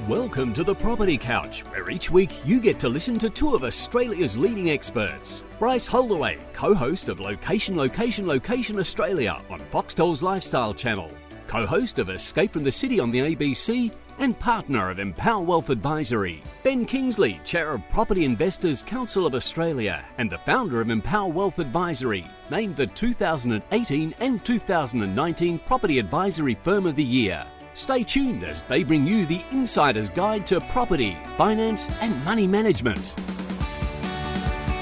Welcome to the Property Couch, where each week you get to listen to two of Australia's leading experts. Bryce Holdaway, co-host of Location Australia on Foxtel's Lifestyle channel, co-host of Escape from the City on the ABC, and partner of Empower Wealth Advisory. Ben Kingsley, chair of Property Investors Council of Australia and the founder of Empower Wealth Advisory, named the 2018 and 2019 Property Advisory Firm of the Year. Stay tuned as they bring you the insider's guide to property, finance and money management.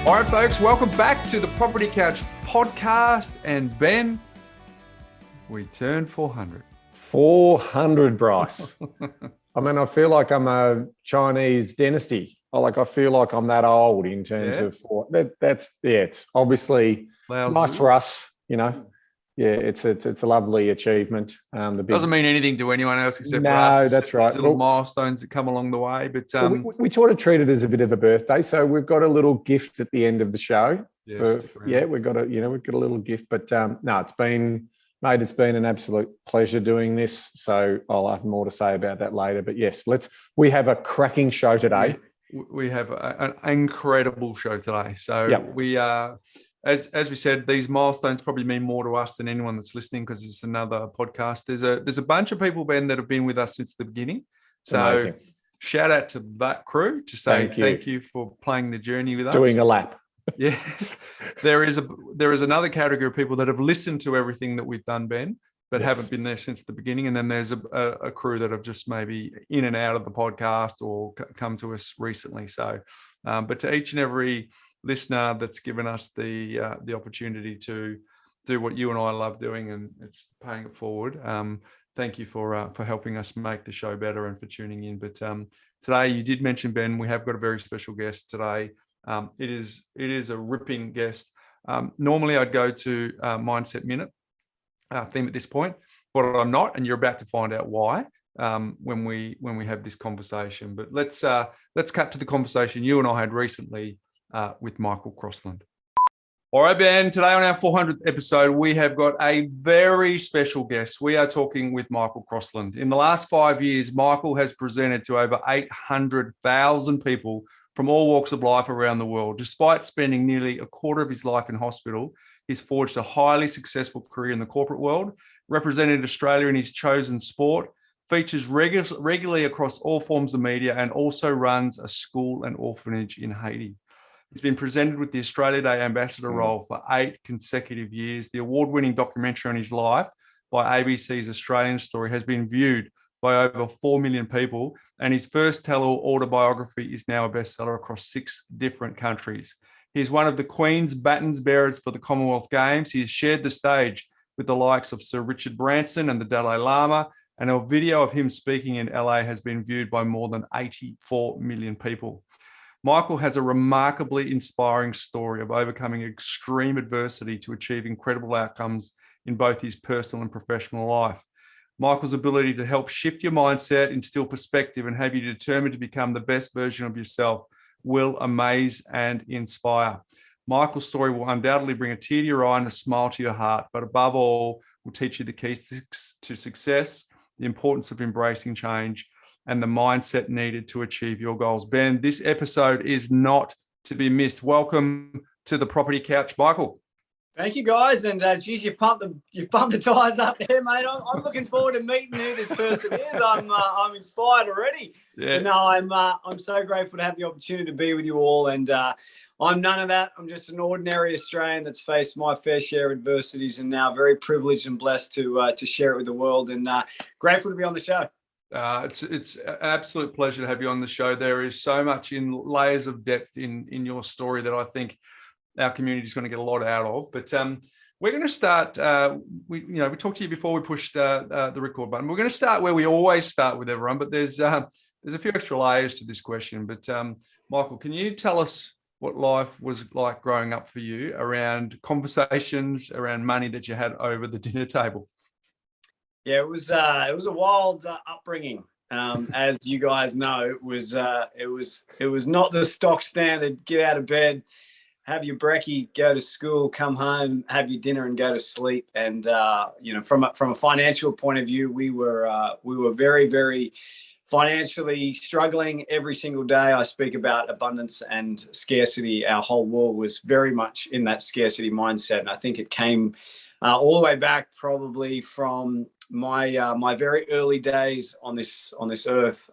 All right, folks, welcome back to the Property Couch podcast. And Ben, we turned 400. 400, Bryce. I mean, I feel like I'm a Chinese dynasty. I feel like I'm that old in terms of it's obviously nice for us, you know. Yeah, it's a lovely achievement. Doesn't mean anything to anyone else except for us. No, that's right. Little milestones that come along the way, but we sort of treat it as a bit of a birthday. So we've got a little gift at the end of the show. Yes, we've got a little gift. But it's been an absolute pleasure doing this. So I'll have more to say about that later. But yes, we have a cracking show today. We have an incredible show today. So we are. As we said, these milestones probably mean more to us than anyone that's listening because it's another podcast. There's a bunch of people, Ben, that have been with us since the beginning. So amazing. Shout out to that crew to say thank you for playing the journey with us. Doing a lap. Yes. There is another category of people that have listened to everything that we've done, Ben, but haven't been there since the beginning. And then there's a crew that have just maybe in and out of the podcast or come to us recently. So, but to each and every listener that's given us the opportunity to do what you and I love doing, and it's paying it forward. Thank you for helping us make the show better and for tuning in. But today, you did mention, Ben, we have got a very special guest today. It is a ripping guest. Normally, I'd go to Mindset Minute theme at this point, but I'm not, and you're about to find out why when we have this conversation. But let's cut to the conversation you and I had recently with Michael Crossland. All right, Ben, today on our 400th episode, we have got a very special guest. We are talking with Michael Crossland. In the last 5 years, Michael has presented to over 800,000 people from all walks of life around the world. Despite spending nearly a quarter of his life in hospital, he's forged a highly successful career in the corporate world, represented Australia in his chosen sport, features regularly across all forms of media, and also runs a school and orphanage in Haiti. He's been presented with the Australia Day Ambassador role for 8 consecutive years. The award-winning documentary on his life by ABC's Australian Story has been viewed by over 4 million people, and his first tell-all autobiography is now a bestseller across 6 different countries. He's one of the Queen's batons bearers for the Commonwealth Games. He has shared the stage with the likes of Sir Richard Branson and the Dalai Lama, and a video of him speaking in LA has been viewed by more than 84 million people. Michael has a remarkably inspiring story of overcoming extreme adversity to achieve incredible outcomes in both his personal and professional life. Michael's ability to help shift your mindset, instill perspective, and have you determined to become the best version of yourself will amaze and inspire. Michael's story will undoubtedly bring a tear to your eye and a smile to your heart, but above all, will teach you the keys to success, the importance of embracing change, and the mindset needed to achieve your goals. Ben, this episode is not to be missed. Welcome to the Property Couch, Michael. Thank you, guys. And geez, you pumped the tires up there, mate. I'm looking forward to meeting who this person is. I'm inspired already. Yeah. No, I'm so grateful to have the opportunity to be with you all. And I'm none of that. I'm just an ordinary Australian that's faced my fair share of adversities, and now very privileged and blessed to share it with the world. And grateful to be on the show. It's an absolute pleasure to have you on the show. There is so much in layers of depth in your story that I think our community is going to get a lot out of. But we're going to start. We talked to you before we pushed the record button. We're going to start where we always start with everyone, but there's a few extra layers to this question. But Michael, can you tell us what life was like growing up for you around conversations around money that you had over the dinner table? Yeah, it was a wild upbringing. As you guys know, it was not the stock standard. Get out of bed, have your brekkie, go to school, come home, have your dinner, and go to sleep. And from a financial point of view, we were very, very financially struggling every single day. I speak about abundance and scarcity. Our whole world was very much in that scarcity mindset. And I think it came all the way back probably from my very early days on this earth.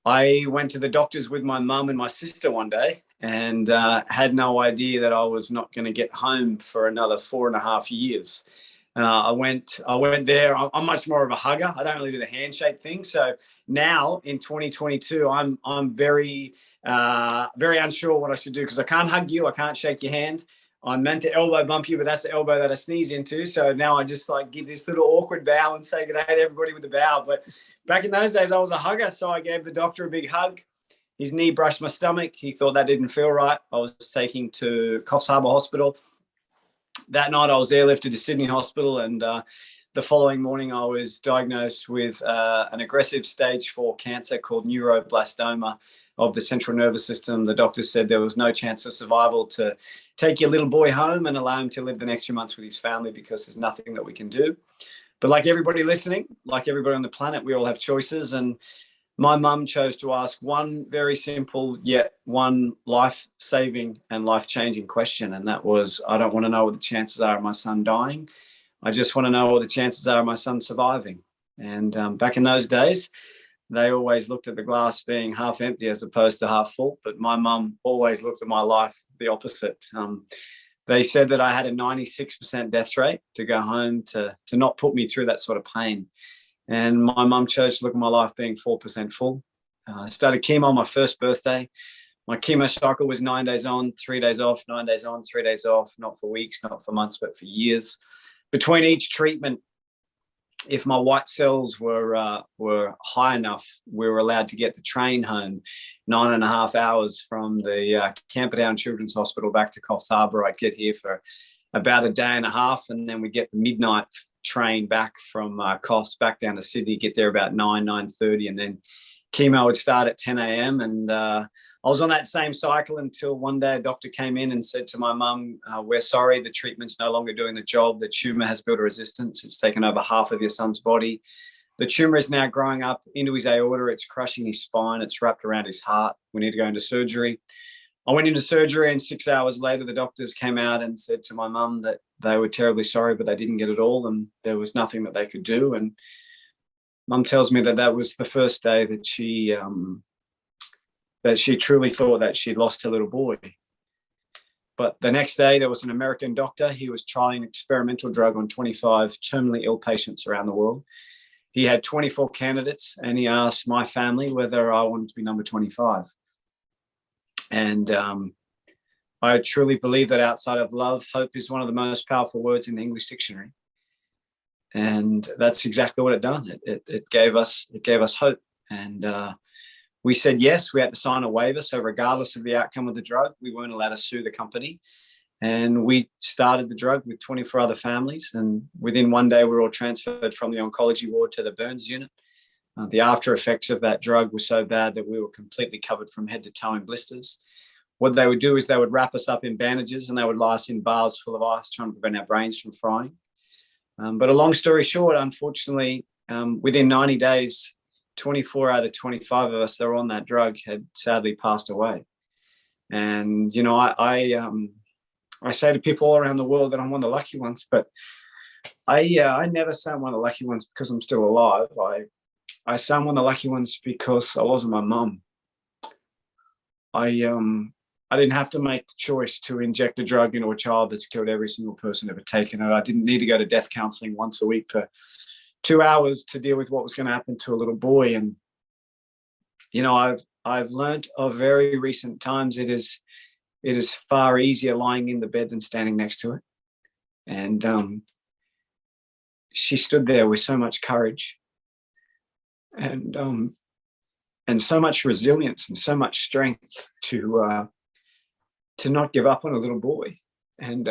I went to the doctors with my mum and my sister one day, and had no idea that I was not going to get home for another 4.5 years. I went there. I'm much more of a hugger. I don't really do the handshake thing. So now in 2022, I'm very unsure what I should do, because I can't hug you. I can't shake your hand. I'm meant to elbow bump you, but that's the elbow that I sneeze into. So now I just like give this little awkward bow and say good day to everybody with a bow. But back in those days, I was a hugger. So I gave the doctor a big hug. His knee brushed my stomach. He thought that didn't feel right. I was taken to Coffs Harbour Hospital. That night I was airlifted to Sydney Hospital, and the following morning I was diagnosed with an aggressive stage 4 cancer called neuroblastoma of the central nervous system. The doctor said there was no chance of survival to take your little boy home and allow him to live the next few months with his family, because there's nothing that we can do. But like everybody listening, like everybody on the planet, we all have choices. And my mum chose to ask one very simple yet one life-saving and life-changing question. And that was, I don't want to know what the chances are of my son dying. I just want to know what the chances are of my son surviving. And back in those days, they always looked at the glass being half empty as opposed to half full. But my mum always looked at my life the opposite. They said that I had a 96% death rate to go home to not put me through that sort of pain. And my mum chose to look at my life being 4% full. I started chemo on my first birthday. My chemo cycle was 9 days on, 3 days off, 9 days on, 3 days off, not for weeks, not for months, but for years. Between each treatment, if my white cells were high enough, we were allowed to get the train home 9.5 hours from the Camperdown Children's Hospital back to Coffs Harbour. I'd get here for about a day and a half, and then we get the midnight train back from Coffs back down to Sydney, get there about 9:30, and then chemo would start at 10 a.m. And I was on that same cycle until one day a doctor came in and said to my mum, we're sorry, the treatment's no longer doing the job. The tumour has built a resistance. It's taken over half of your son's body. The tumour is now growing up into his aorta. It's crushing his spine. It's wrapped around his heart. We need to go into surgery. I went into surgery, and 6 hours later, the doctors came out and said to my mum that they were terribly sorry, but they didn't get it all, and there was nothing that they could do. And mum tells me that that was the first day that she truly thought that she'd lost her little boy. But the next day, there was an American doctor. He was trying an experimental drug on 25 terminally ill patients around the world. He had 24 candidates, and he asked my family whether I wanted to be number 25. And I truly believe that outside of love, hope is one of the most powerful words in the English dictionary. And that's exactly what it done. It gave us hope. And we said yes. We had to sign a waiver. So regardless of the outcome of the drug, we weren't allowed to sue the company. And we started the drug with 24 other families. And within one day, we were all transferred from the oncology ward to the burns unit. The after effects of that drug were so bad that we were completely covered from head to toe in blisters. What they would do is they would wrap us up in bandages, and they would lie us in baths full of ice, trying to prevent our brains from frying. But a long story short, unfortunately, within 90 days, 24 out of 25 of us that were on that drug had sadly passed away. And, you know, I say to people all around the world that I'm one of the lucky ones, but I never say I'm one of the lucky ones because I'm still alive. I say I'm one of the lucky ones because I wasn't my mum. I didn't have to make the choice to inject a drug into a child that's killed every single person ever taken it. I didn't need to go to death counseling once a week for 2 hours to deal with what was going to happen to a little boy. And, you know, I've learned of very recent times it is far easier lying in the bed than standing next to it. And she stood there with so much courage and so much resilience and so much strength to not give up on a little boy. And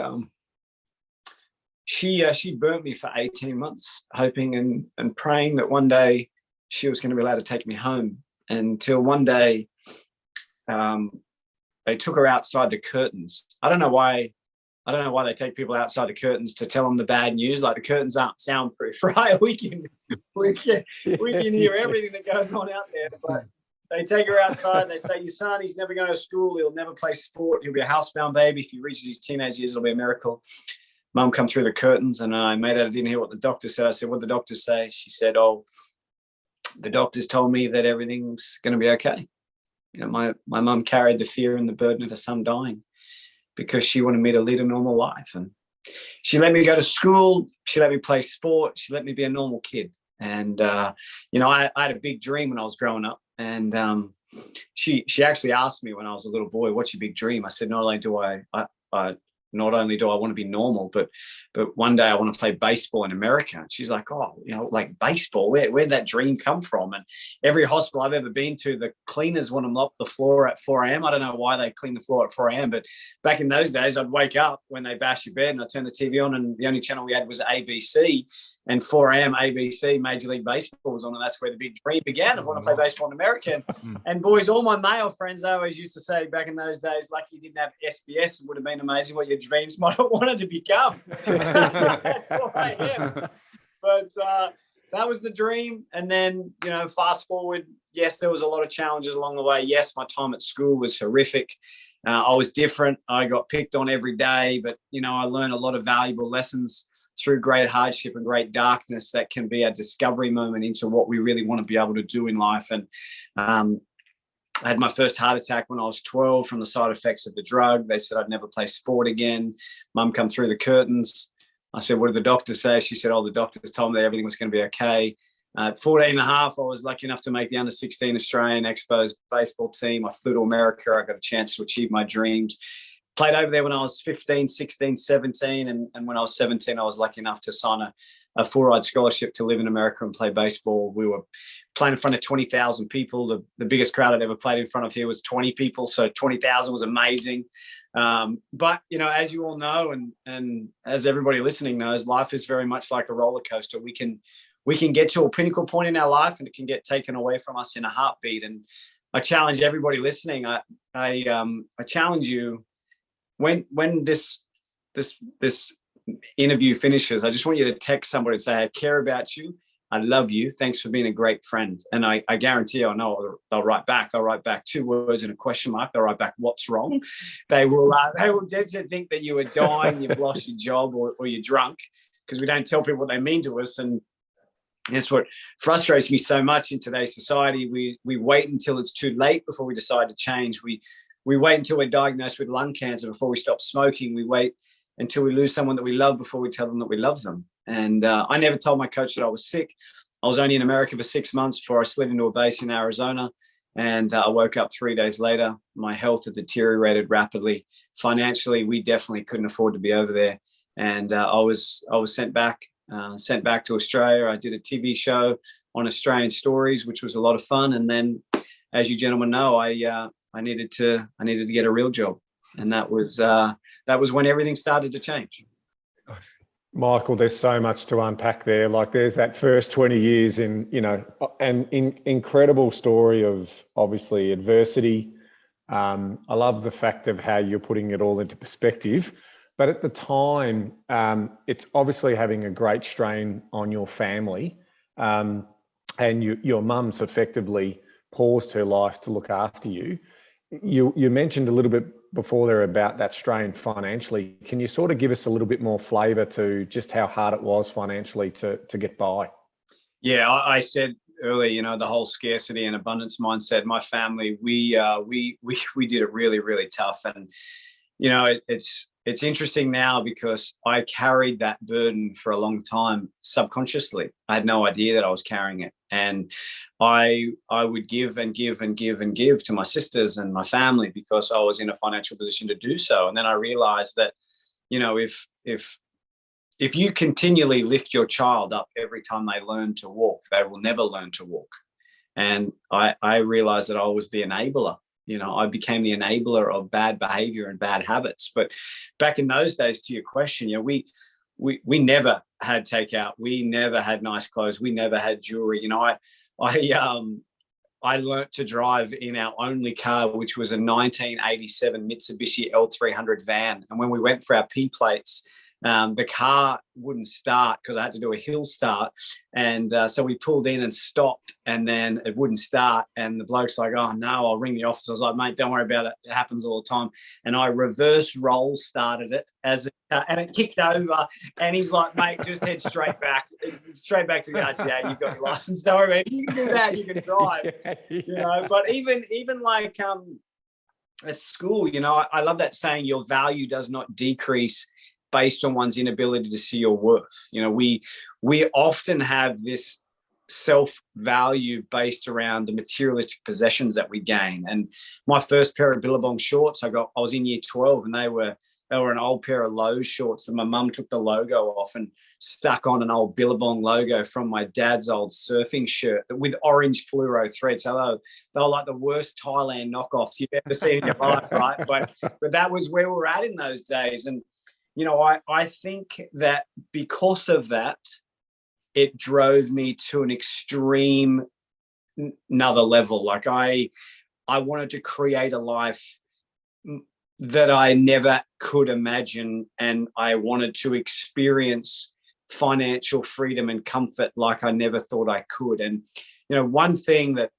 she burnt me for 18 months, hoping and praying that one day she was going to be allowed to take me home. Until one day they took her outside the curtains. I don't know why I don't know why they take people outside the curtains to tell them the bad news. Like, the curtains aren't soundproof, right? We can hear everything that goes on out there. But they take her outside. They say, your son, he's never going to school. He'll never play sport. He'll be a housebound baby. If he reaches his teenage years, it'll be a miracle. Mum come through the curtains, and I made out I didn't hear what the doctor said. I said, what did the doctor say? She said, oh, the doctors told me that everything's going to be okay. You know, my mum carried the fear and the burden of her son dying because she wanted me to lead a normal life. And she let me go to school. She let me play sport. She let me be a normal kid. And, you know, I had a big dream when I was growing up. And she actually asked me when I was a little boy, what's your big dream? I said, not only do I want to be normal, but one day I want to play baseball in America. And she's like, oh, you know, like baseball, where did that dream come from? And every hospital I've ever been to, the cleaners want to mop the floor at 4 a.m. I don't know why they clean the floor at 4 a.m. But back in those days, I'd wake up when they bash your bed, and I'd turn the TV on, and the only channel we had was ABC. And 4 a.m. ABC, Major League Baseball was on, and that's where the big dream began. I want to play baseball in America. And boys, all my male friends, I always used to say back in those days, lucky you didn't have SBS. It would have been amazing what your dreams might have wanted to become. At 4 a.m. But that was the dream. And then, you know, fast forward, yes, there was a lot of challenges along the way. Yes, my time at school was horrific. I was different. I got picked on every day, but, you know, I learned a lot of valuable lessons through great hardship and great darkness that can be a discovery moment into what we really want to be able to do in life. And I had my first heart attack when I was 12 from the side effects of the drug. They said I'd never play sport again. Mum come through the curtains. I said, what did the doctor say? She said, oh, the doctors told me that everything was going to be okay. At 14 and a half, I was lucky enough to make the under-16 Australian Expos baseball team. I flew to America. I got a chance to achieve my dreams. Played over there when I was 15, 16, 17. And when I was 17, I was lucky enough to sign a full-ride scholarship to live in America and play baseball. We were playing in front of 20,000 people. The biggest crowd I'd ever played in front of here was 20 people. So 20,000 was amazing. But, you know, as you all know, and as everybody listening knows, life is very much like a roller coaster. We can get to a pinnacle point in our life, and it can get taken away from us in a heartbeat. And I challenge everybody listening. I challenge you, when this interview finishes, I just want you to text somebody and say, I care about you. I love you. Thanks for being a great friend. And I guarantee you, I know they'll write back. They'll write back 2 words and a question mark. They'll write back, what's wrong? They will dead to think that you are dying, you've lost your job, or you're drunk, because we don't tell people what they mean to us. And that's what frustrates me so much in today's society. We wait until it's too late before we decide to change. We wait until we're diagnosed with lung cancer before we stop smoking. We wait until we lose someone that we love before we tell them that we love them. And I never told my coach that I was sick. I was only in America for 6 months before I slid into a base in Arizona. And I woke up 3 days later. My health had deteriorated rapidly. Financially, we definitely couldn't afford to be over there. And I was sent back to Australia. I did a TV show on Australian stories, which was a lot of fun. And then, as you gentlemen know, I needed to get a real job, and that was when everything started to change. Michael, there's so much to unpack there. Like, there's that first 20 years in, you know, an incredible story of obviously adversity. I love the fact of how you're putting it all into perspective. But at the time, it's obviously having a great strain on your family, and your mum's effectively paused her life to look after you. You mentioned a little bit before there about that strain financially. Can you sort of give us a little bit more flavour to just how hard it was financially to get by? Yeah, I said earlier, you know, the whole scarcity and abundance mindset. My family, we did it really, really tough, and you know, it's interesting now because I carried that burden for a long time subconsciously. I had no idea that I was carrying it. And I would give and give and give and give to my sisters and my family because I was in a financial position to do so. And then I realized that, you know, if you continually lift your child up every time they learn to walk, they will never learn to walk. And I realized that I was the enabler. You know, I became the enabler of bad behavior and bad habits. But back in those days, to your question, you know, we never had takeout. We never had nice clothes. We never had jewelry. You know, I learnt to drive in our only car, which was a 1987 Mitsubishi L300 van. And when we went for our P plates, the car wouldn't start because I had to do a hill start. And so we pulled in and stopped, and then it wouldn't start. And the bloke's like, oh, no, I'll ring the office. I was like, mate, don't worry about it. It happens all the time. And I reverse roll started it and it kicked over. And he's like, mate, just head straight back to the RTA. You've got your license. Don't worry about it. You can do that. You can drive. You know, but even like at school, you know, I love that saying, your value does not decrease based on one's inability to see your worth. You know, we often have this self-value based around the materialistic possessions that we gain. And my first pair of Billabong shorts I was in year 12, and they were an old pair of Lowe's shorts, and my mum took the logo off and stuck on an old Billabong logo from my dad's old surfing shirt with orange fluoro thread. So they were like the worst Thailand knockoffs you've ever seen in your life, right? But that was where we were at in those days. And you know, I think that because of that, it drove me to an extreme another level. Like I wanted to create a life that I never could imagine, and I wanted to experience financial freedom and comfort like I never thought I could. And, you know, one thing that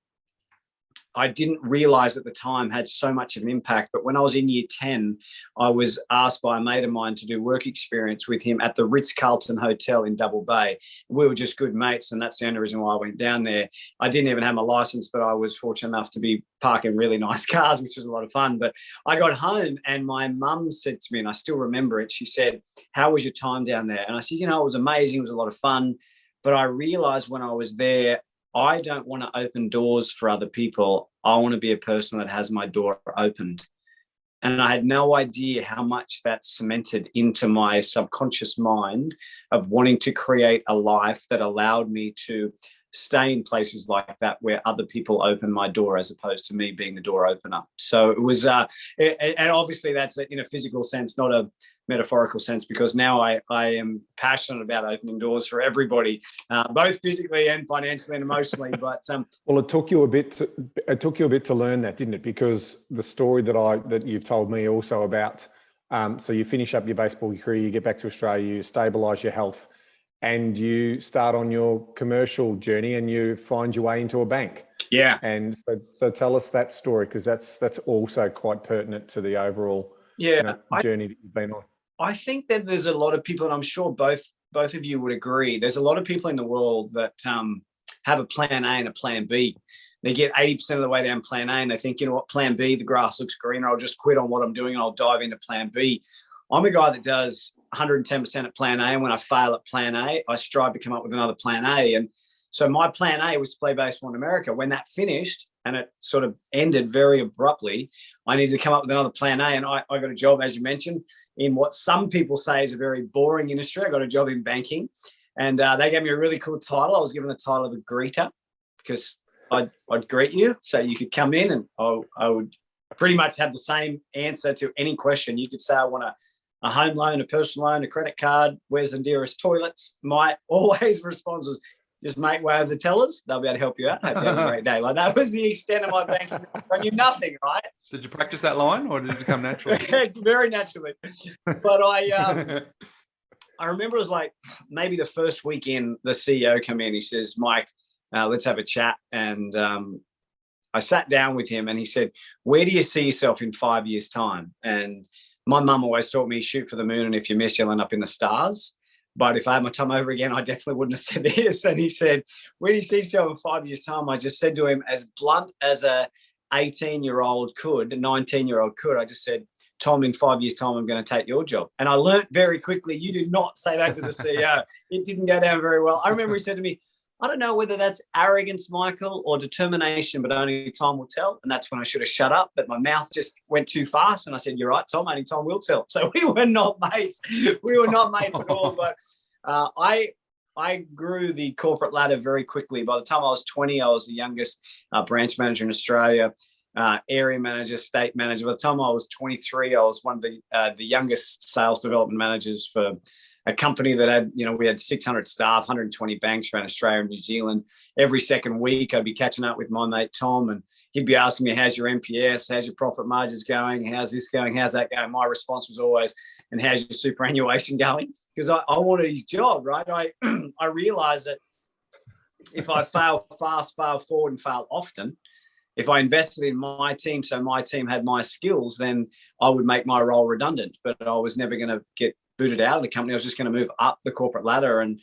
I didn't realize at the time had so much of an impact. But when I was in year 10, I was asked by a mate of mine to do work experience with him at the Ritz Carlton Hotel in Double Bay. We were just good mates, and that's the only reason why I went down there. I didn't even have my license, but I was fortunate enough to be parking really nice cars, which was a lot of fun. But I got home and my mum said to me, and I still remember it, she said, how was your time down there? And I said, you know, it was amazing. It was a lot of fun. But I realized when I was there, I don't want to open doors for other people. I want to be a person that has my door opened. And I had no idea how much that cemented into my subconscious mind of wanting to create a life that allowed me to stay in places like that where other people open my door as opposed to me being the door opener. So it was, and obviously that's in a physical sense, not a metaphorical sense, because now I am passionate about opening doors for everybody, both physically and financially and emotionally. But well, it took you a bit to learn that, didn't it? Because the story that you've told me also about, so you finish up your baseball career, you get back to Australia, you stabilize your health, and you start on your commercial journey and you find your way into a bank. Yeah. And so tell us that story, because that's also quite pertinent to the overall journey that you've been on. I think that there's a lot of people, and I'm sure both of you would agree, there's a lot of people in the world that have a plan A and a plan B. They get 80% of the way down plan A and they think, you know what, plan B, the grass looks greener. I'll just quit on what I'm doing and I'll dive into plan B. I'm a guy that does 110% at plan A, and when I fail at plan A, I strive to come up with another plan A. And so my plan A was to play baseball in America. When that finished and it sort of ended very abruptly, I needed to come up with another plan A. And I got a job, as you mentioned, in what some people say is a very boring industry. I got a job in banking, and they gave me a really cool title. I was given the title of a greeter because I'd greet you. So you could come in and I would pretty much have the same answer to any question. You could say, I want a home loan, a personal loan, a credit card, where's the nearest toilets? My always response was, just make way of the tellers. They'll be able to help you out. Hope you have a great day. Like, that was the extent of my banking. I knew nothing, right? So did you practice that line, or did it come naturally? Very naturally. But I remember it was like maybe the first weekend, the CEO came in. He says, Mike, let's have a chat. And I sat down with him and he said, where do you see yourself in 5 years' time? And my mum always taught me, shoot for the moon, and if you miss, you'll end up in the stars. But if I had my time over again, I definitely wouldn't have said this. And he said, where do you see yourself in 5 years' time? I just said to him, as blunt as a 18-year-old could, a 19-year-old could, I just said, Tom, in 5 years' time, I'm going to take your job. And I learnt very quickly, you do not say that to the CEO. It didn't go down very well. I remember he said to me, I don't know whether that's arrogance, Michael, or determination, but only time will tell. And that's when I should have shut up, but my mouth just went too fast. And I said, you're right, Tom, only time will tell. So we were not mates. We were not mates at all. But I grew the corporate ladder very quickly. By the time I was 20, I was the youngest branch manager in Australia. area manager, state manager. By the time I was 23, I was one of the youngest sales development managers for a company that had, we had 600 staff, 120 banks around Australia and New Zealand. Every second week, I'd be catching up with my mate Tom, and he'd be asking me, how's your NPS? How's your profit margins going? How's this going? How's that going? My response was always, and how's your superannuation going? Because I wanted his job, right? I realized that if I fail fast, fail forward, and fail often, if I invested in my team so my team had my skills, then I would make my role redundant. But I was never going to get booted out of the company. I was just going to move up the corporate ladder. And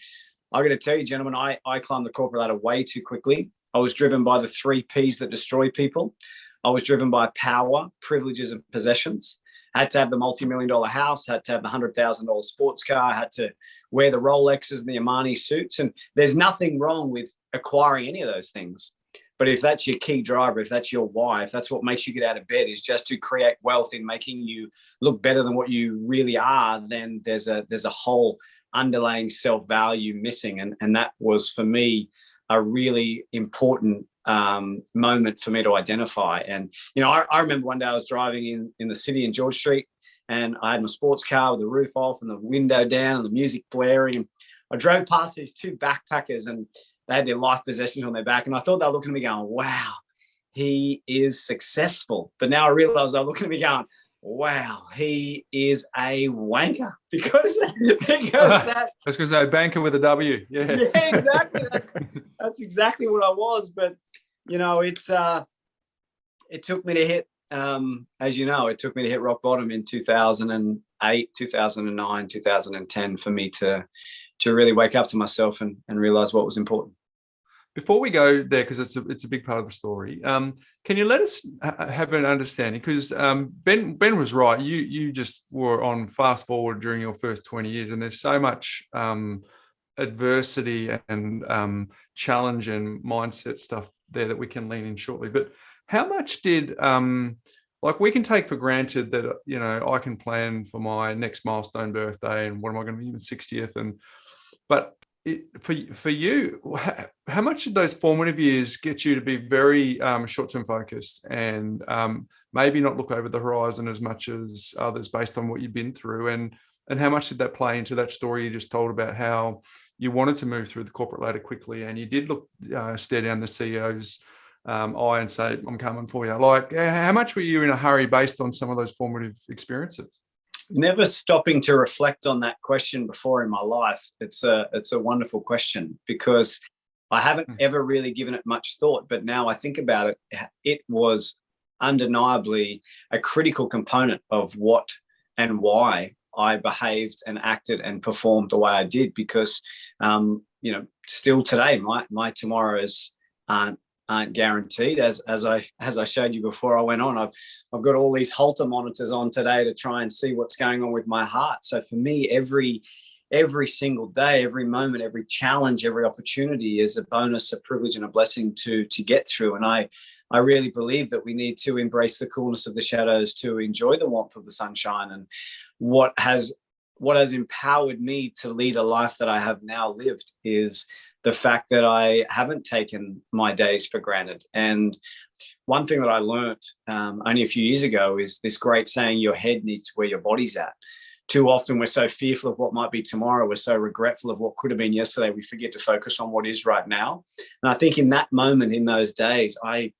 I got to tell you, gentlemen, I climbed the corporate ladder way too quickly. I was driven by the 3 Ps that destroy people. I was driven by power, privileges, and possessions. I had to have the multi-million-dollar house, had to have the $100,000 sports car, had to wear the Rolexes and the Armani suits. And there's nothing wrong with acquiring any of those things. But if that's your key driver, if that's your why, if that's what makes you get out of bed is just to create wealth in making you look better than what you really are, then there's a whole underlying self-value missing. And that was, for me, a really important moment for me to identify. And, I remember one day I was driving in the city in George Street, and I had my sports car with the roof off and the window down and the music blaring. And I drove past these 2 backpackers, and they had their life possessions on their back. And I thought they were looking at me going, wow, he is successful. But now I realized they were looking at me going, wow, he is a wanker. Because that. I was going to say banker with a W. Yeah, yeah, exactly. That's exactly what I was. But, it took me to hit, as you know, it took me to hit rock bottom in 2008, 2009, 2010 for me to really wake up to myself and realize what was important. Before we go there, because it's a big part of the story, can you let us have an understanding? Because Ben was right. You just were on fast forward during your first 20 years, and there's so much adversity and challenge and mindset stuff there that we can lean in shortly. But how much did we can take for granted that I can plan for my next milestone birthday and what am I going to be in 60th, but for you, how much did those formative years get you to be very short-term focused and maybe not look over the horizon as much as others based on what you've been through? And how much did that play into that story you just told about how you wanted to move through the corporate ladder quickly and you did stare down the CEO's eye and say, I'm coming for you? How much were you in a hurry based on some of those formative experiences? Never stopping to reflect on that question before in my life. It's a wonderful question because I haven't ever really given it much thought, but now I think about it, it was undeniably a critical component of what and why I behaved and acted and performed the way I did because, still today, my tomorrows aren't guaranteed. As I showed you before I went on, I've got all these Holter monitors on today to try and see what's going on with my heart. So for me, every single day, every moment, every challenge, every opportunity is a bonus, a privilege, and a blessing to get through. And I really believe that we need to embrace the coolness of the shadows to enjoy the warmth of the sunshine. And what has empowered me to lead a life that I have now lived is the fact that I haven't taken my days for granted. And one thing that I learned only a few years ago is this great saying, your head needs to where your body's at. Too often we're so fearful of what might be tomorrow. We're so regretful of what could have been yesterday. We forget to focus on what is right now. And I think in that moment, in those days, I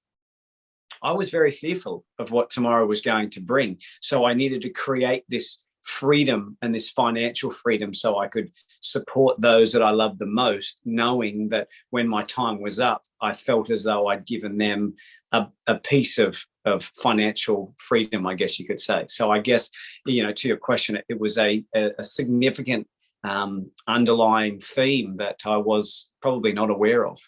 was very fearful of what tomorrow was going to bring. So I needed to create this freedom and this financial freedom so I could support those that I loved the most, knowing that when my time was up, I felt as though I'd given them a piece of financial freedom, I guess you could say. So I guess, to your question, it was a significant underlying theme that I was probably not aware of.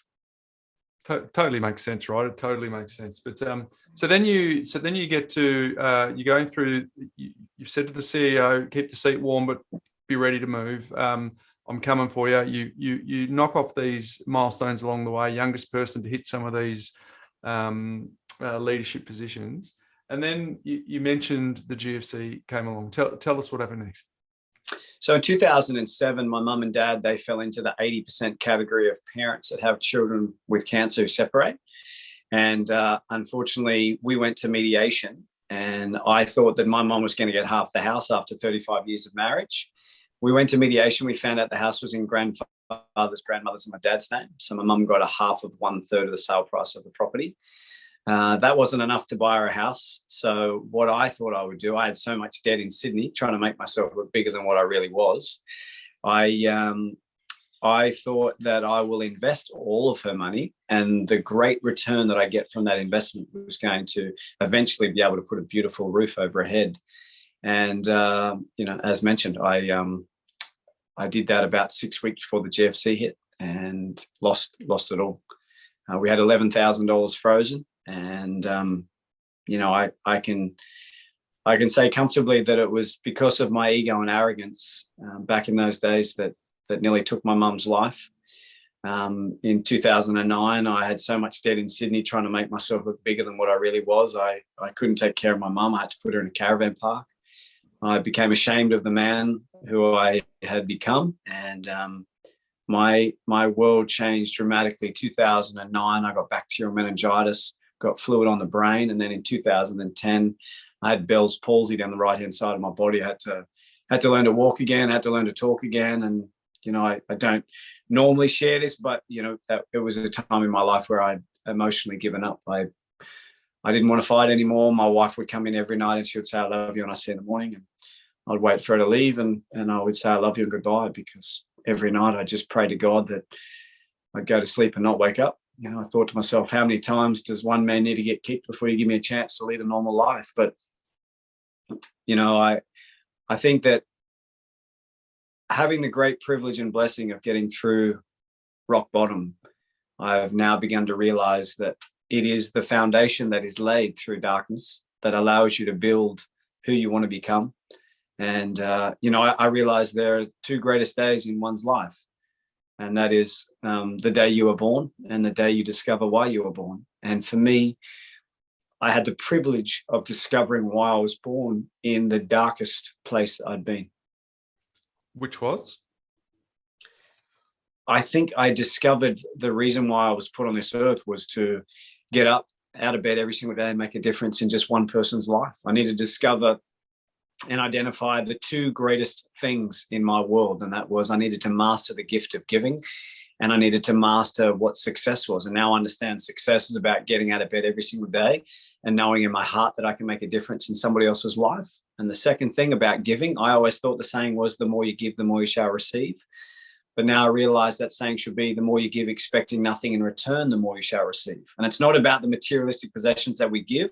Totally makes sense, right? It totally makes sense. But so then you get to you're going through. You've said to the CEO, keep the seat warm, but be ready to move. I'm coming for you. You knock off these milestones along the way. Youngest person to hit some of these leadership positions, and then you mentioned the GFC came along. Tell us what happened next. So in 2007, my mum and dad, they fell into the 80% category of parents that have children with cancer who separate. And unfortunately, we went to mediation, and I thought that my mom was going to get half the house after 35 years of marriage. We went to mediation. We found out the house was in grandfather's, grandmother's, and my dad's name. So my mum got a half of 1/3 of the sale price of the property. That wasn't enough to buy her a house. So what I thought I would do, I had so much debt in Sydney, trying to make myself look bigger than what I really was. I thought that I will invest all of her money, and the great return that I get from that investment was going to eventually be able to put a beautiful roof over her head. And, as mentioned, I did that about 6 weeks before the GFC hit, and lost it all. We had $11,000 frozen, and, I can say comfortably that it was because of my ego and arrogance back in those days that nearly took my mum's life. In 2009, I had so much debt in Sydney trying to make myself look bigger than what I really was. I couldn't take care of my mum. I had to put her in a caravan park. I became ashamed of the man who I had become, and my world changed dramatically. 2009, I got bacterial meningitis, got fluid on the brain, and then in 2010, I had Bell's palsy down the right-hand side of my body. I had to learn to walk again, had to learn to talk again, and I don't normally share this, but it was a time in my life where I'd emotionally given up. I didn't want to fight anymore. My wife would come in every night and she would say, "I love you," and I say in the morning, and I'd wait for her to leave, and I would say, "I love you," and goodbye, because every night I just pray to God that I'd go to sleep and not wake up. I thought to myself, how many times does one man need to get kicked before you give me a chance to lead a normal life? But I think that having the great privilege and blessing of getting through rock bottom, I've now begun to realize that it is the foundation that is laid through darkness that allows you to build who you want to become. And, I realize there are two greatest days in one's life, and that is the day you were born and the day you discover why you were born. And for me, I had the privilege of discovering why I was born in the darkest place I'd been. Which was? I think I discovered the reason why I was put on this earth was to get up out of bed every single day and make a difference in just one person's life. I need to discover and identify the two greatest things in my world. And that was, I needed to master the gift of giving, and I needed to master what success was. And now I understand success is about getting out of bed every single day and knowing in my heart that I can make a difference in somebody else's life. And the second thing about giving, I always thought the saying was, the more you give, the more you shall receive. But now I realize that saying should be, the more you give expecting nothing in return, the more you shall receive. And it's not about the materialistic possessions that we give,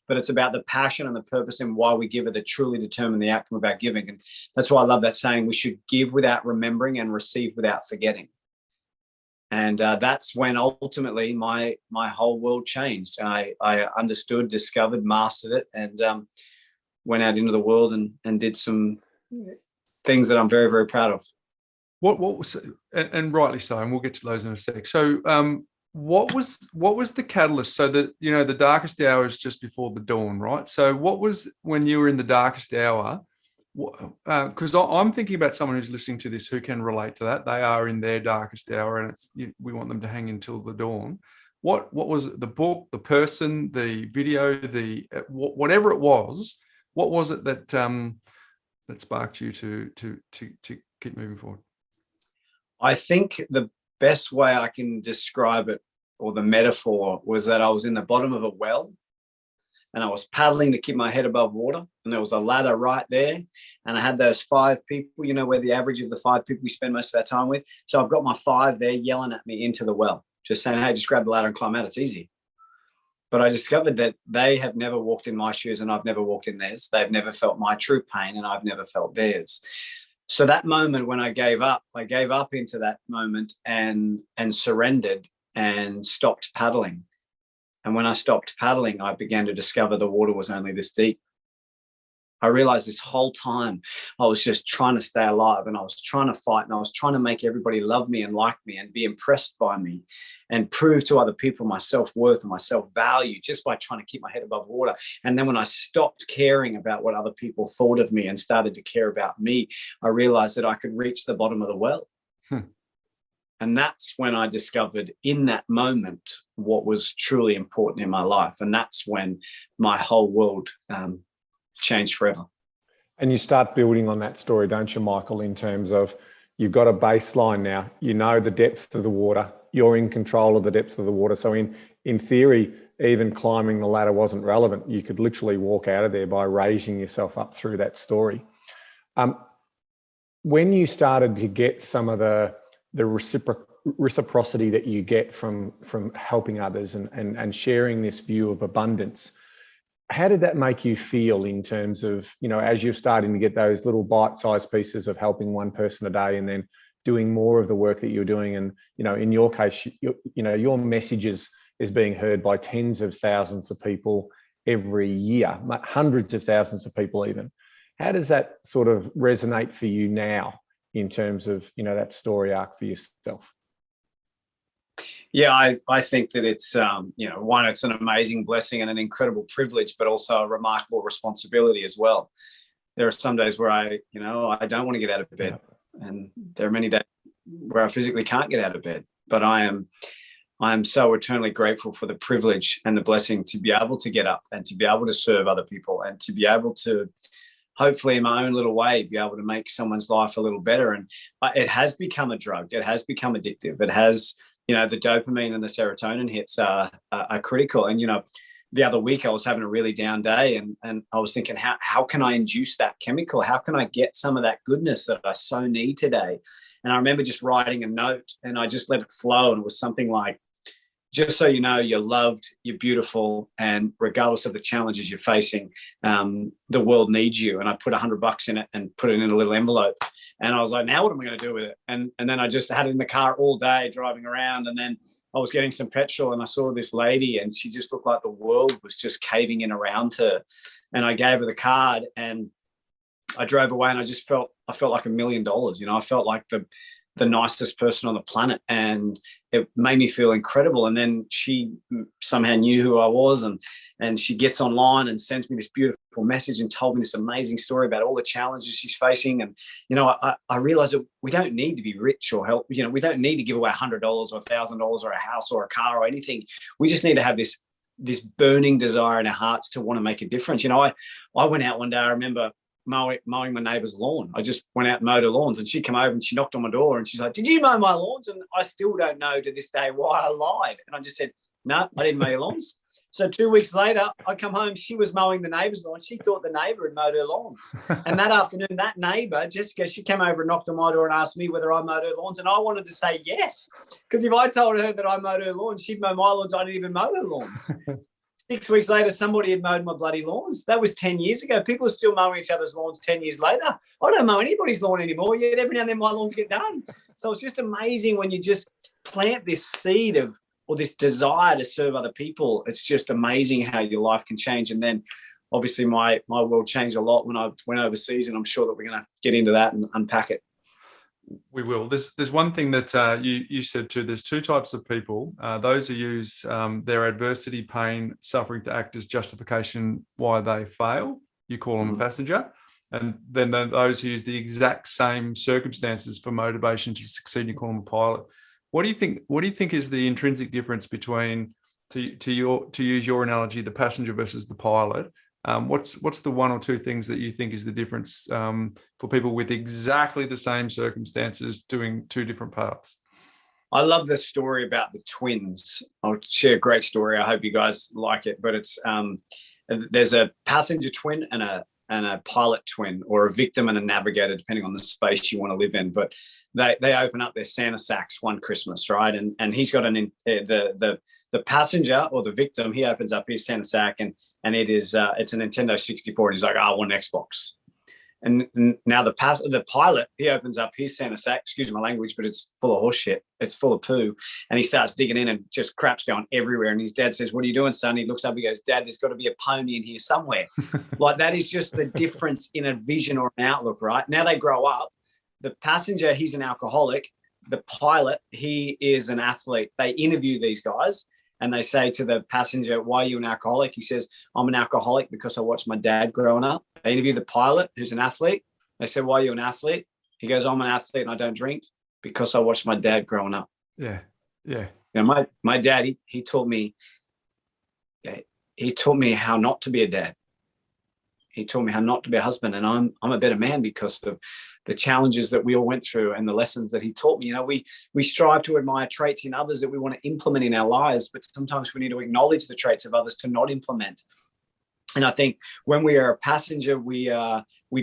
but it's about the passion and the purpose and why we give it that truly determine the outcome of our giving. And that's why I love that saying, we should give without remembering and receive without forgetting. And that's when ultimately my whole world changed. I understood, discovered, mastered it, and went out into the world and did some things that I'm very, very proud of. What was, and rightly so, and we'll get to those in a sec. So what was the catalyst? So that, the darkest hour is just before the dawn, right? So what was, when you were in the darkest hour, because I'm thinking about someone who's listening to this who can relate to that. They are in their darkest hour, and we want them to hang until the dawn. What was it? The book, the person, the video, the whatever it was? What was it that sparked you to keep moving forward? I think the best way I can describe it, or the metaphor, was that I was in the bottom of a well, and I was paddling to keep my head above water, and there was a ladder right there, and I had those 5 people, where the average of the 5 people we spend most of our time with. So I've got my 5 there yelling at me into the well, just saying, "Hey, just grab the ladder and climb out. It's easy." But I discovered that they have never walked in my shoes, and I've never walked in theirs. They've never felt my true pain, and I've never felt theirs. So that moment when I gave up into that moment and surrendered and stopped paddling. And when I stopped paddling, I began to discover the water was only this deep. I realized this whole time I was just trying to stay alive, and I was trying to fight, and I was trying to make everybody love me and like me and be impressed by me and prove to other people my self-worth and my self-value just by trying to keep my head above water. And then when I stopped caring about what other people thought of me and started to care about me, I realized that I could reach the bottom of the well. And that's when I discovered in that moment what was truly important in my life. And that's when my whole world changed forever. And you start building on that story, don't you, Michael, in terms of you've got a baseline now, you know the depth of the water, you're in control of the depth of the water. So in theory, even climbing the ladder wasn't relevant. You could literally walk out of there by raising yourself up through that story. When you started to get some of the reciprocity that you get from helping others and sharing this view of abundance, how did that make you feel in terms of, you know, as you're starting to get those little bite-sized pieces of helping one person a day and then doing more of the work that you're doing? And, you know, in your case, your message is being heard by tens of thousands of people every year, hundreds of thousands of people even. How does that sort of resonate for you now in terms of, you know, that story arc for yourself? Yeah, I think that it's, you know, one, it's an amazing blessing and an incredible privilege, but also a remarkable responsibility as well. There are some days where I don't want to get out of bed. And there are many days where I physically can't get out of bed, but I am so eternally grateful for the privilege and the blessing to be able to get up and to be able to serve other people and to be able to, hopefully in my own little way, be able to make someone's life a little better. And it has become a drug. It has become addictive. It has, you know, the dopamine and the serotonin hits are critical. And, you know, the other week I was having a really down day and I was thinking, how can I induce that chemical? How can I get some of that goodness that I so need today? And I remember just writing a note and I just let it flow. And it was something like, just so you know, you're loved, you're beautiful, and regardless of the challenges you're facing, the world needs you. And I put $100 in it and put it in a little envelope. And I was like, now what am I going to do with it? And then I just had it in the car all day driving around. And then I was getting some petrol and I saw this lady and she just looked like the world was just caving in around her. And I gave her the card and I drove away and I felt like $1 million. You know, I felt like the nicest person on the planet, and it made me feel incredible. And then she somehow knew who I was, and she gets online and sends me this beautiful message and told me this amazing story about all the challenges she's facing. And, you know, I realized that we don't need to be rich or help. You know, we don't need to give away $100 or $1,000 or a house or a car or anything. We just need to have this burning desire in our hearts to want to make a difference. You know, I went out one day, I remember mowing my neighbour's lawn. I just went out and mowed her lawns, and she came over and she knocked on my door and she's like, "Did you mow my lawns?" And I still don't know to this day why I lied. And I just said, "No, I didn't mow your lawns." So 2 weeks later, I come home, she was mowing the neighbour's lawn. She thought the neighbour had mowed her lawns. And that afternoon, that neighbour, Jessica, she came over and knocked on my door and asked me whether I mowed her lawns. And I wanted to say yes, because if I told her that I mowed her lawns, she'd mow my lawns. I didn't even mow her lawns. 6 weeks later, somebody had mowed my bloody lawns. That was 10 years ago. People are still mowing each other's lawns 10 years later. I don't mow anybody's lawn anymore, yet every now and then my lawns get done. So it's just amazing when you just plant this seed of, or this desire to serve other people. It's just amazing how your life can change. And then obviously my world changed a lot when I went overseas, and I'm sure that we're going to get into that and unpack it. We will. There's one thing that you said too. There's two types of people. Those who use their adversity, pain, suffering to act as justification why they fail. You call them a passenger. And then those who use the exact same circumstances for motivation to succeed, you call them a pilot. What do you think is the intrinsic difference between, to use your analogy, the passenger versus the pilot? What's the one or two things that you think is the difference for people with exactly the same circumstances doing two different paths? I love the story about the twins. I'll share a great story. I hope you guys like it. But it's there's a passenger twin and a pilot twin, or a victim and a navigator, depending on the space you want to live in. But they open up their Santa sacks one Christmas, right? And he's got the passenger, or the victim, he opens up his Santa sack and it is it's a Nintendo 64, and he's like, "I want an Xbox." And now the pilot, he opens up his Santa sack, excuse my language, but it's full of horse shit. It's full of poo. And he starts digging in and just crap's going everywhere. And his dad says, "What are you doing, son?" He looks up, he goes, "Dad, there's got to be a pony in here somewhere." Like, that is just the difference in a vision or an outlook, right? Now they grow up. The passenger, he's an alcoholic. The pilot, he is an athlete. They interview these guys and they say to the passenger, "Why are you an alcoholic?" He says, "I'm an alcoholic because I watched my dad growing up." They interview the pilot, who's an athlete. They said, "Why are you an athlete?" He goes, "I'm an athlete and I don't drink." because I watched my dad growing up. Yeah. Yeah. You know, my dad, he taught me how not to be a dad. He taught me how not to be a husband, and I'm a better man because of the challenges that we all went through and the lessons that he taught me. You know, we strive to admire traits in others that we want to implement in our lives, but sometimes we need to acknowledge the traits of others to not implement. And I think when we are a passenger, we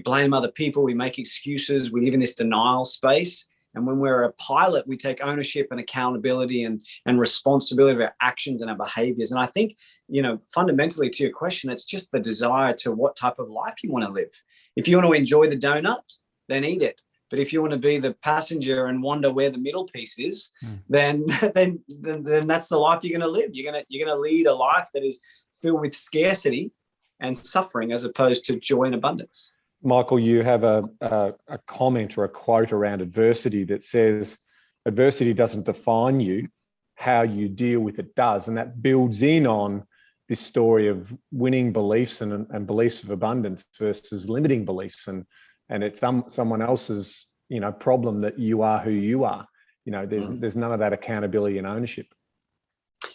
blame other people, we make excuses, we live in this denial space. And when we're a pilot, we take ownership and accountability and responsibility of our actions and our behaviors. And I think, you know, fundamentally to your question, it's just the desire to what type of life you want to live. If you want to enjoy the donut, then eat it. But if you want to be the passenger and wonder where the middle piece is, then that's the life you're going to live. You're going to lead a life that is filled with scarcity and suffering as opposed to joy and abundance. Michael, you have a comment or a quote around adversity that says, adversity doesn't define you, how you deal with it does. And that builds in on this story of winning beliefs and beliefs of abundance versus limiting beliefs. And it's someone else's, you know, problem that you are who you are. You know, there's none of that accountability and ownership.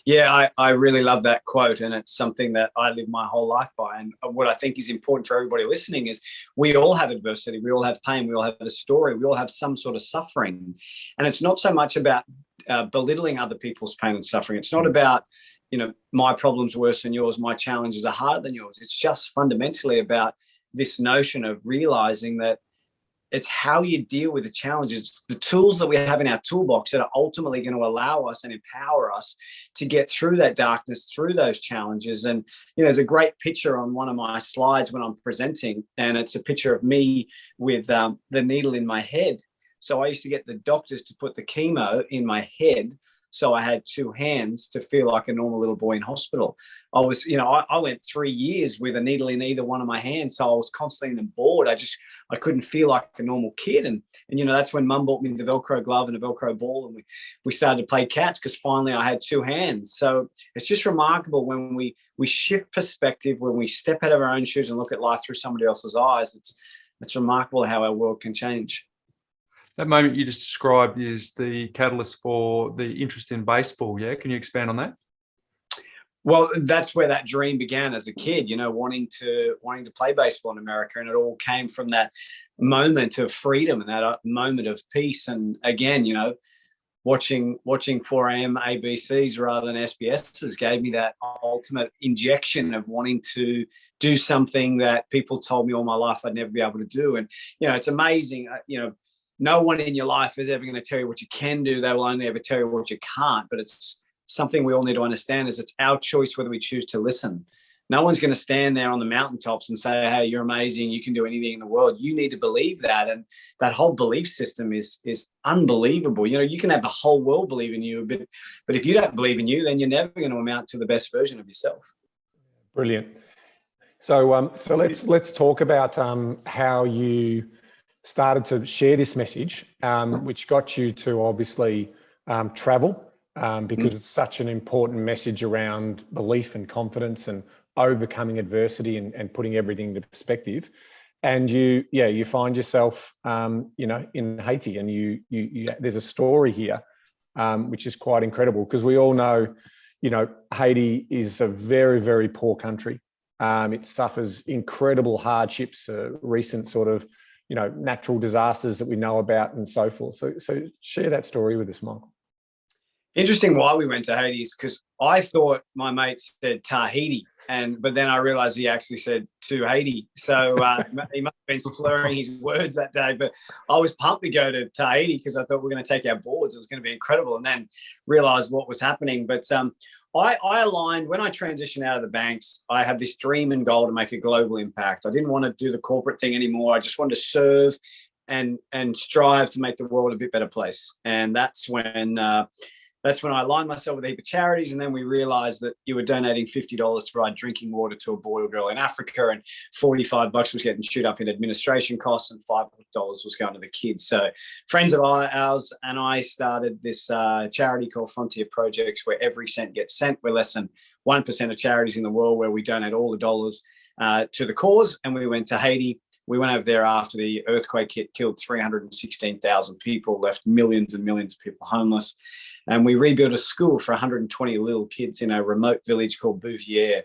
Yeah, I really love that quote, and it's something that I live my whole life by. And what I think is important for everybody listening is we all have adversity, we all have pain, we all have a story, we all have some sort of suffering. And it's not so much about belittling other people's pain and suffering. It's not about, you know, my problem's worse than yours, my challenges are harder than yours. It's just fundamentally about this notion of realizing that it's how you deal with the challenges, the tools that we have in our toolbox that are ultimately going to allow us and empower us to get through that darkness, through those challenges. And, you know, there's a great picture on one of my slides when I'm presenting, and it's a picture of me with the needle in my head. So I used to get the doctors to put the chemo in my head, so I had two hands to feel like a normal little boy in hospital. I was, you know, I went 3 years with a needle in either one of my hands. So I was constantly bored. I couldn't feel like a normal kid. And you know, that's when Mum bought me the Velcro glove and a Velcro ball. And we started to play catch because finally I had two hands. So it's just remarkable when we shift perspective, when we step out of our own shoes and look at life through somebody else's eyes. It's remarkable how our world can change. That moment you just described is the catalyst for the interest in baseball. Yeah. Can you expand on that? Well, that's where that dream began as a kid, you know, wanting to play baseball in America. And it all came from that moment of freedom and that moment of peace. And again, you know, watching 4 a.m. ABCs rather than SBSs gave me that ultimate injection of wanting to do something that people told me all my life I'd never be able to do. And, you know, it's amazing, you know, no one in your life is ever going to tell you what you can do. They will only ever tell you what you can't. But it's something we all need to understand is it's our choice whether we choose to listen. No one's going to stand there on the mountaintops and say, hey, you're amazing, you can do anything in the world. You need to believe that. And that whole belief system is unbelievable. You know, you can have the whole world believe in you, but if you don't believe in you, then you're never going to amount to the best version of yourself. Brilliant. So let's talk about how you started to share this message, which got you to obviously travel, because it's such an important message around belief and confidence and overcoming adversity and putting everything into perspective. And you find yourself, you know, in Haiti, and you there's a story here, which is quite incredible, because we all know, you know, Haiti is a very, very poor country. It suffers incredible hardships, recent sort of, you know, natural disasters that we know about and so forth. So share that story with us, Michael. Interesting why we went to Haiti is because I thought my mate said Tahiti, but then I realized he actually said to Haiti. So he must have been slurring his words that day. But I was pumped to go to Tahiti because I thought we were going to take our boards. It was going to be incredible, and then realized what was happening. But I aligned when I transitioned out of the banks. I had this dream and goal to make a global impact. I didn't want to do the corporate thing anymore. I just wanted to serve and strive to make the world a bit better place. And that's when I aligned myself with a heap of charities. And then we realized that you were donating $50 to provide drinking water to a boy or girl in Africa, and $45 was getting chewed up in administration costs, and $5 was going to the kids. So friends of ours and I started this charity called Frontier Projects, where every cent gets sent. We're less than 1% of charities in the world where we donate all the dollars to the cause. And we went to Haiti. We went over there after the earthquake hit, killed 316,000 people, left millions and millions of people homeless. And we rebuilt a school for 120 little kids in a remote village called Bouvier,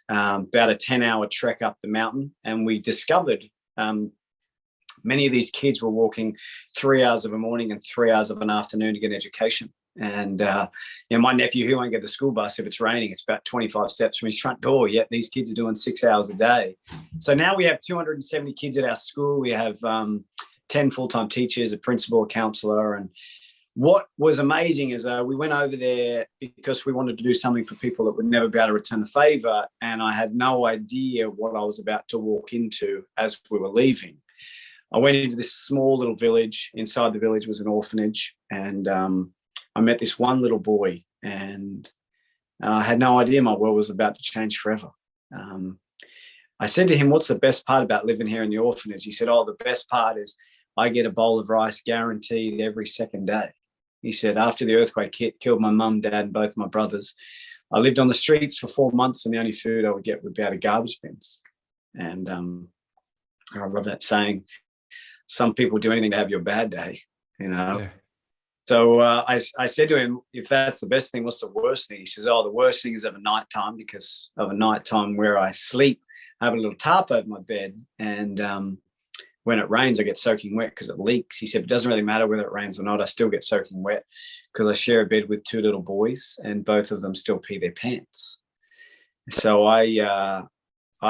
about a 10-hour trek up the mountain. And we discovered many of these kids were walking 3 hours of a morning and 3 hours of an afternoon to get an education. And my nephew, he won't get the school bus if it's raining. It's about 25 steps from his front door. Yet these kids are doing 6 hours a day. So now we have 270 kids at our school. We have 10 full-time teachers, a principal, a counselor. And what was amazing is we went over there because we wanted to do something for people that would never be able to return the favor. And I had no idea what I was about to walk into as we were leaving. I went into this small little village. Inside the village was an orphanage. And I met this one little boy, and I had no idea my world was about to change forever. I said to him, "What's the best part about living here in the orphanage?" He said, "Oh, the best part is I get a bowl of rice guaranteed every second day." He said, "After the earthquake hit, killed my mum, dad, and both my brothers, I lived on the streets for 4 months, and the only food I would get would be out of garbage bins." And I love that saying, some people do anything to have your bad day, you know. Yeah. So I said to him, "If that's the best thing, what's the worst thing?" He says, "Oh, the worst thing is of a nighttime, because of a nighttime where I sleep, I have a little tarp over my bed, and when it rains, I get soaking wet because it leaks." He said, "It doesn't really matter whether it rains or not. I still get soaking wet because I share a bed with 2 little boys, and both of them still pee their pants." So I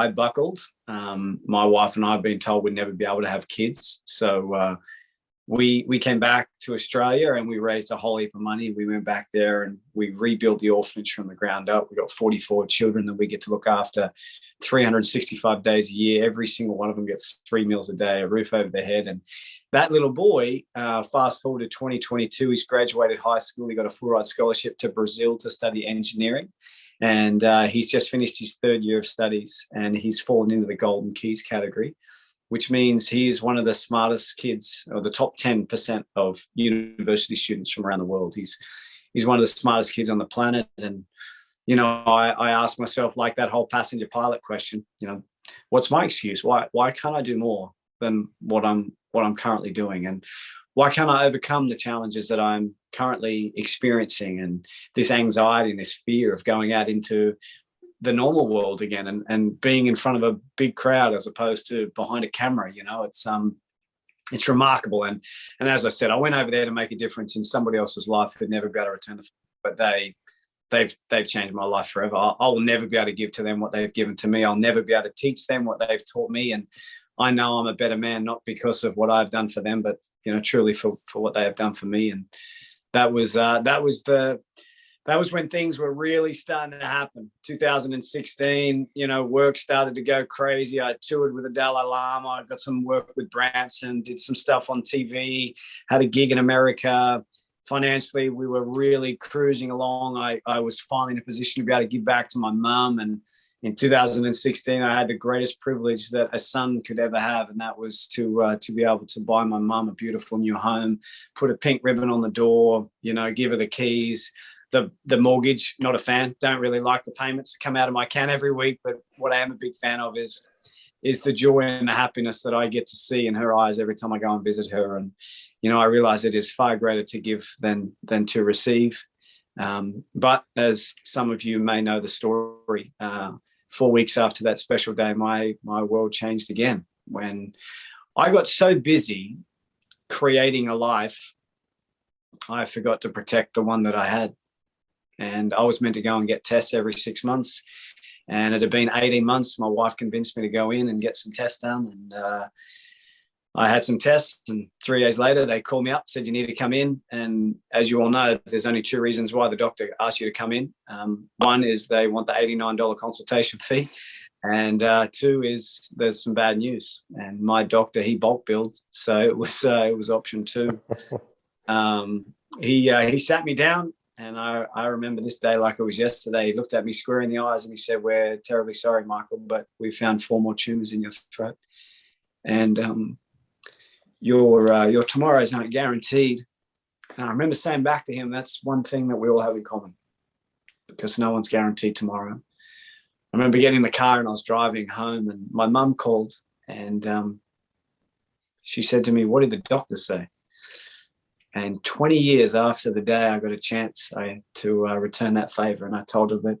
buckled. My wife and I have been told we'd never be able to have kids. So we came back to Australia, and we raised a whole heap of money. We went back there and we rebuilt the orphanage from the ground up. We got 44 children that we get to look after 365 days a year. Every single one of them gets 3 meals a day, a roof over their head. And that little boy, fast forward to 2022, he's graduated high school. He got a full ride scholarship to Brazil to study engineering. And he's just finished his 3rd year of studies, and he's fallen into the Golden Keys category, which means he is one of the smartest kids, or the top 10% of university students from around the world. He's one of the smartest kids on the planet. And, you know, I ask myself, like that whole passenger pilot question, you know, what's my excuse? Why can't I do more than what I'm currently doing? And why can't I overcome the challenges that I'm currently experiencing, and this anxiety and this fear of going out into the normal world again, and being in front of a big crowd as opposed to behind a camera? You know, it's remarkable. And as I said, I went over there to make a difference in somebody else's life who'd never be able to return the favor, but they've changed my life forever. I will never be able to give to them what they've given to me. I'll never be able to teach them what they've taught me. And I know I'm a better man, not because of what I've done for them, but, you know, truly for what they have done for me. And that was when things were really starting to happen. 2016, you know, work started to go crazy. I toured with the Dalai Lama. I got some work with Branson, did some stuff on TV, had a gig in America. Financially, we were really cruising along. I was finally in a position to be able to give back to my mum. And in 2016, I had the greatest privilege that a son could ever have, and that was to be able to buy my mum a beautiful new home, put a pink ribbon on the door, you know, give her the keys. The mortgage, not a fan. Don't really like the payments that come out of my account every week, but what I am a big fan of is the joy and the happiness that I get to see in her eyes every time I go and visit her. And, you know, I realize it is far greater to give than to receive. But as some of you may know the story, 4 weeks after that special day, my world changed again, when I got so busy creating a life, I forgot to protect the one that I had. And I was meant to go and get tests every 6 months. And it had been 18 months. My wife convinced me to go in and get some tests done. And I had some tests, and 3 days later, they called me up, said, "You need to come in." And as you all know, there's only 2 reasons why the doctor asks you to come in. One is they want the $89 consultation fee. And 2 is there's some bad news. And my doctor, he bulk billed. So it was option 2. He sat me down, and I remember this day like it was yesterday. He looked at me square in the eyes and he said, "We're terribly sorry, Michael, but we found 4 more tumors in your throat. And your tomorrows aren't guaranteed." And I remember saying back to him, that's one thing that we all have in common, because no one's guaranteed tomorrow. I remember getting in the car and I was driving home, and my mum called, and she said to me, "What did the doctor say?" And 20 years after the day I got a chance to return that favor, and I told her that,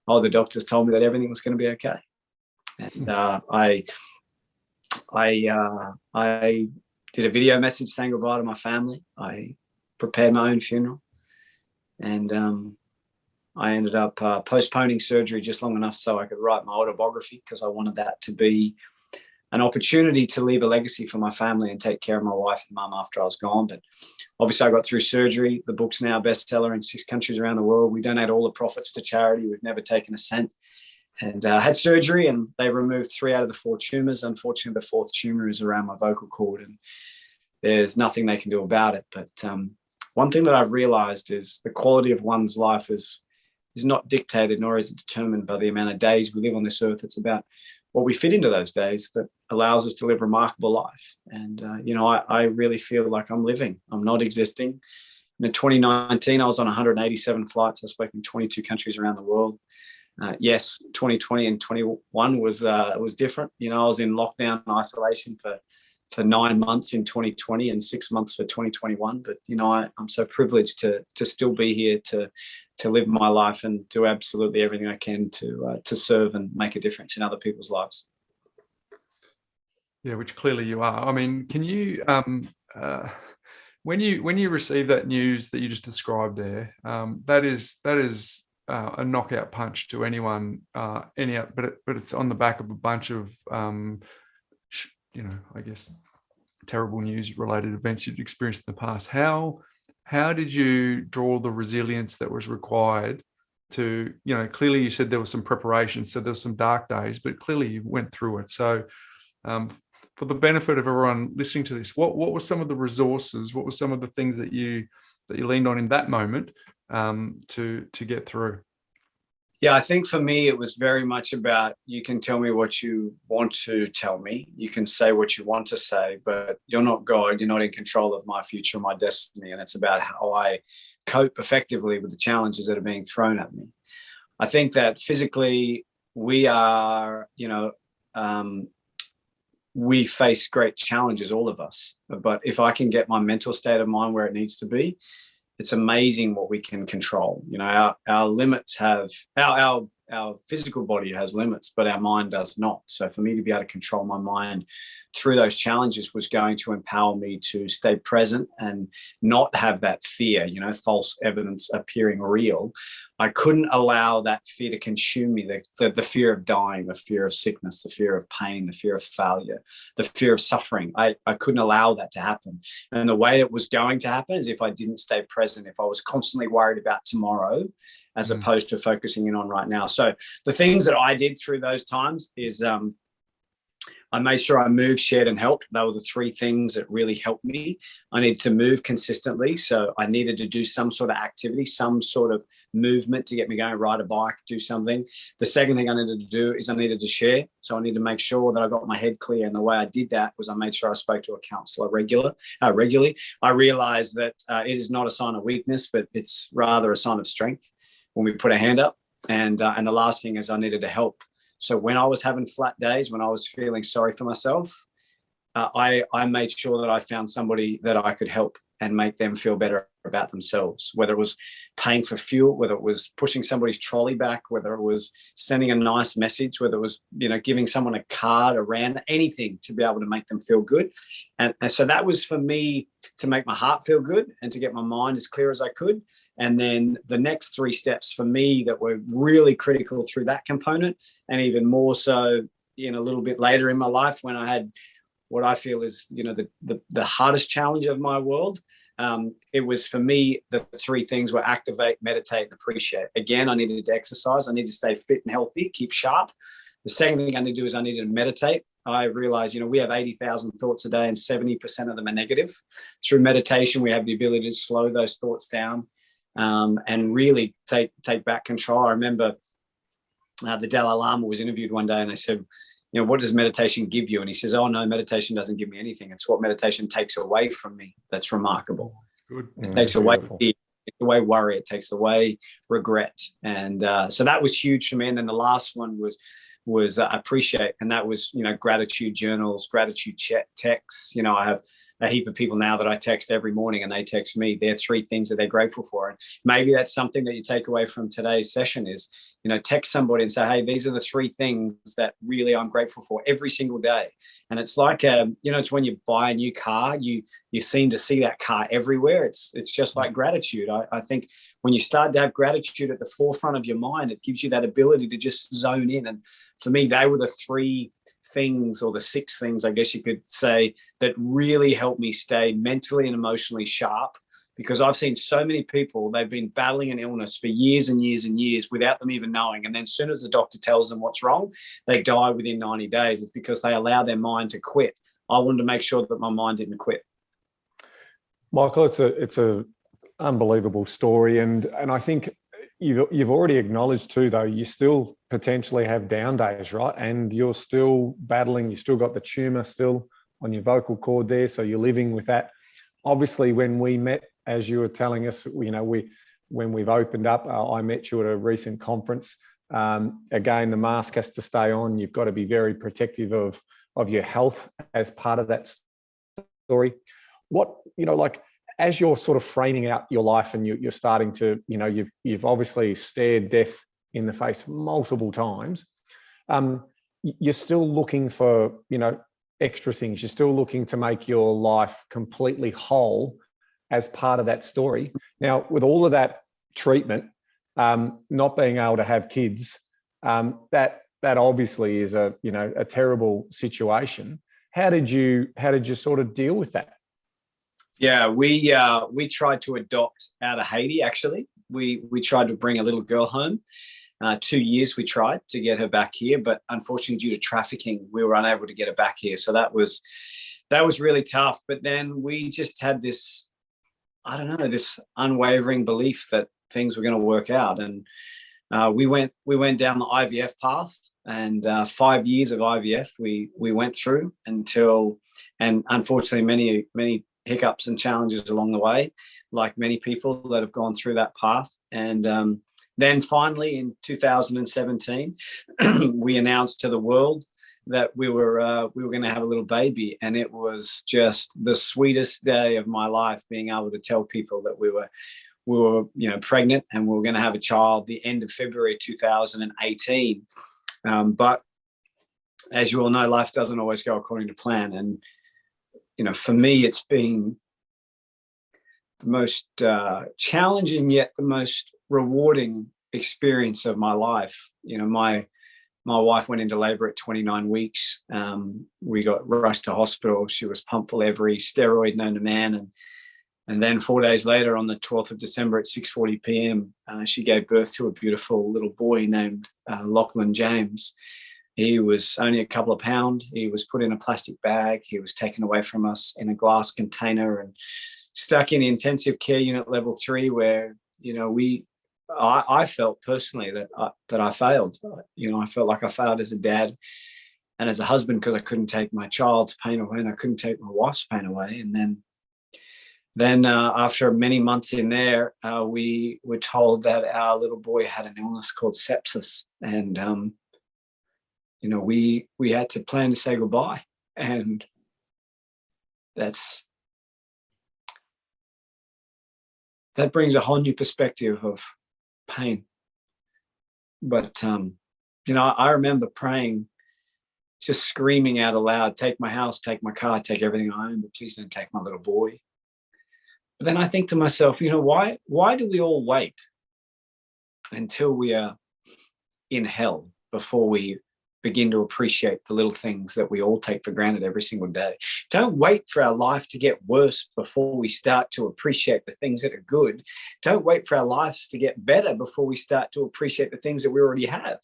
the doctors told me that everything was going to be okay. And I did a video message saying goodbye to my family. I prepared my own funeral, and I ended up postponing surgery just long enough so I could write my autobiography, because I wanted that to be an opportunity to leave a legacy for my family and take care of my wife and mum after I was gone. But obviously I got through surgery. The book's now a bestseller in 6 countries around the world. We donate all the profits to charity. We've never taken a cent. And I had surgery, and they removed 3 out of the 4 tumors. Unfortunately, the 4th tumor is around my vocal cord, and there's nothing they can do about it. But one thing that I've realized is the quality of one's life is not dictated, nor is it determined by the amount of days we live on this earth. It's about what we fit into those days that allows us to live a remarkable life. And, I really feel like I'm living. I'm not existing. In 2019, I was on 187 flights. I spoke in 22 countries around the world. Yes, 2020 and 21 was different. I was in lockdown and isolation for 9 months in 2020 and 6 months for 2021. But, I'm so privileged to still be here to live my life and do absolutely everything I can to serve and make a difference in other people's lives. Yeah, which clearly you are. I mean, can you, when you receive that news that you just described there, that is a knockout punch to anyone, but it's on the back of a bunch of, I guess, terrible news related events you'd experienced in the past. How did you draw the resilience that was required to, clearly you said there was some preparation, so there was some dark days, but clearly you went through it. So for the benefit of everyone listening to this, what were some of the resources, what were some of the things that you leaned on in that moment to get through? Yeah, I think for me, it was very much about, you can tell me what you want to tell me. You can say what you want to say, but you're not God. You're not in control of my future, my destiny. And it's about how I cope effectively with the challenges that are being thrown at me. I think that physically we are, we face great challenges, all of us. But if I can get my mental state of mind where it needs to be, it's amazing what we can control. Our limits have, our physical body has limits, but our mind does not. So for me to be able to control my mind through those challenges was going to empower me to stay present and not have that fear, false evidence appearing real. I couldn't allow that fear to consume me, the fear of dying, the fear of sickness, the fear of pain, the fear of failure, the fear of suffering. I couldn't allow that to happen. And the way it was going to happen is if I didn't stay present, if I was constantly worried about tomorrow, as opposed to focusing in on right now. So the things that I did through those times is I made sure I moved, shared, and helped. They were the 3 things that really helped me. I needed to move consistently. So I needed to do some sort of activity, some sort of movement to get me going, ride a bike, do something. The second thing I needed to do is I needed to share. So I needed to make sure that I got my head clear. And the way I did that was I made sure I spoke to a counselor regularly. I realized that it is not a sign of weakness, but it's rather a sign of strength when we put a hand up. And the last thing is I needed to help. So when I was having flat days, when I was feeling sorry for myself, I made sure that I found somebody that I could help and make them feel better about themselves, whether it was paying for fuel, whether it was pushing somebody's trolley back, whether it was sending a nice message, whether it was, giving someone a card, a rand, anything to be able to make them feel good. And so that was for me to make my heart feel good and to get my mind as clear as I could. And then the next 3 steps for me that were really critical through that component, and even more so in a little bit later in my life when I had what I feel is, the hardest challenge of my world. It was for me, the 3 things were activate, meditate, and appreciate. Again, I needed to exercise. I needed to stay fit and healthy, keep sharp. The second thing I need to do is I needed to meditate. I realized, we have 80,000 thoughts a day and 70% of them are negative. Through meditation, we have the ability to slow those thoughts down and really take back control. I remember the Dalai Lama was interviewed one day and they said, what does meditation give you? And he says, oh, no, meditation doesn't give me anything. It's what meditation takes away from me that's remarkable. That's good. It takes away fear. takes away worry, it takes away regret. And so that was huge for me. And then the last one was appreciate, and that was, you know, gratitude journals, gratitude texts. You know, I have a heap of people now that I text every morning, and they text me their 3 things that they're grateful for. And maybe that's something that you take away from today's session is, you know, text somebody and say, hey, these are the 3 things that really I'm grateful for every single day. And it's like, you know, it's when you buy a new car, you seem to see that car everywhere. It's just like gratitude. I think when you start to have gratitude at the forefront of your mind, it gives you that ability to just zone in. And for me, they were the 3 things, or the 6 things, I guess you could say, that really helped me stay mentally and emotionally sharp. Because I've seen so many people, they've been battling an illness for years and years and years without them even knowing. And then as soon as the doctor tells them what's wrong, they die within 90 days. It's because they allow their mind to quit. I wanted to make sure that my mind didn't quit. Michael, it's a unbelievable story. And I think you've already acknowledged too, though, you still potentially have down days, right? And you're still battling, you still got the tumor still on your vocal cord there. So you're living with that. Obviously, when we met, as you were telling us, you know, when we've opened up, I met you at a recent conference. Again, the mask has to stay on. You've got to be very protective of your health as part of that story. What, you know, like, as you're sort of framing out your life and you're starting to, you know, you've obviously stared death in the face multiple times. You're still looking for, you know, extra things. You're still looking to make your life completely whole as part of that story. Now, with all of that treatment, not being able to have kids, that obviously is a terrible situation. How did you sort of deal with that? Yeah, we tried to adopt out of Haiti. Actually, we tried to bring a little girl home. 2 years we tried to get her back here, but unfortunately, due to trafficking, we were unable to get her back here. So that was really tough. But then we just had this, I don't know, this unwavering belief that things were going to work out, and we went down the IVF path. And 5 years of IVF we went through until, and unfortunately, many hiccups and challenges along the way, like many people that have gone through that path. And then finally in 2017, we announced to the world that we were going to have a little baby. And it was just the sweetest day of my life, being able to tell people that we were, you know, pregnant, and we were going to have a child the end of February 2018. But as you all know, life doesn't always go according to plan. And, you know, for me, it's been the most challenging yet the most rewarding experience of my life. You know, my wife went into labor at 29 weeks. We got rushed to hospital. She was pumped full of every steroid known to man. And then 4 days later, on the 12th of December at 6:40 p.m., she gave birth to a beautiful little boy named Lachlan James. He was only a couple of pounds. He was put in a plastic bag. He was taken away from us in a glass container and stuck in intensive care unit level 3, where, you know, I felt personally that I failed. You know, I felt like I failed as a dad and as a husband, because I couldn't take my child's pain away and I couldn't take my wife's pain away. And then after many months in there, we were told that our little boy had an illness called sepsis. And, you know, we had to plan to say goodbye. And that brings a whole new perspective of pain. But, you know, I remember praying, just screaming out aloud, take my house, take my car, take everything I own, but please don't take my little boy. But then I think to myself, you know, why do we all wait until we are in hell before we begin to appreciate the little things that we all take for granted every single day? Don't wait for our life to get worse before we start to appreciate the things that are good. Don't wait for our lives to get better before we start to appreciate the things that we already have.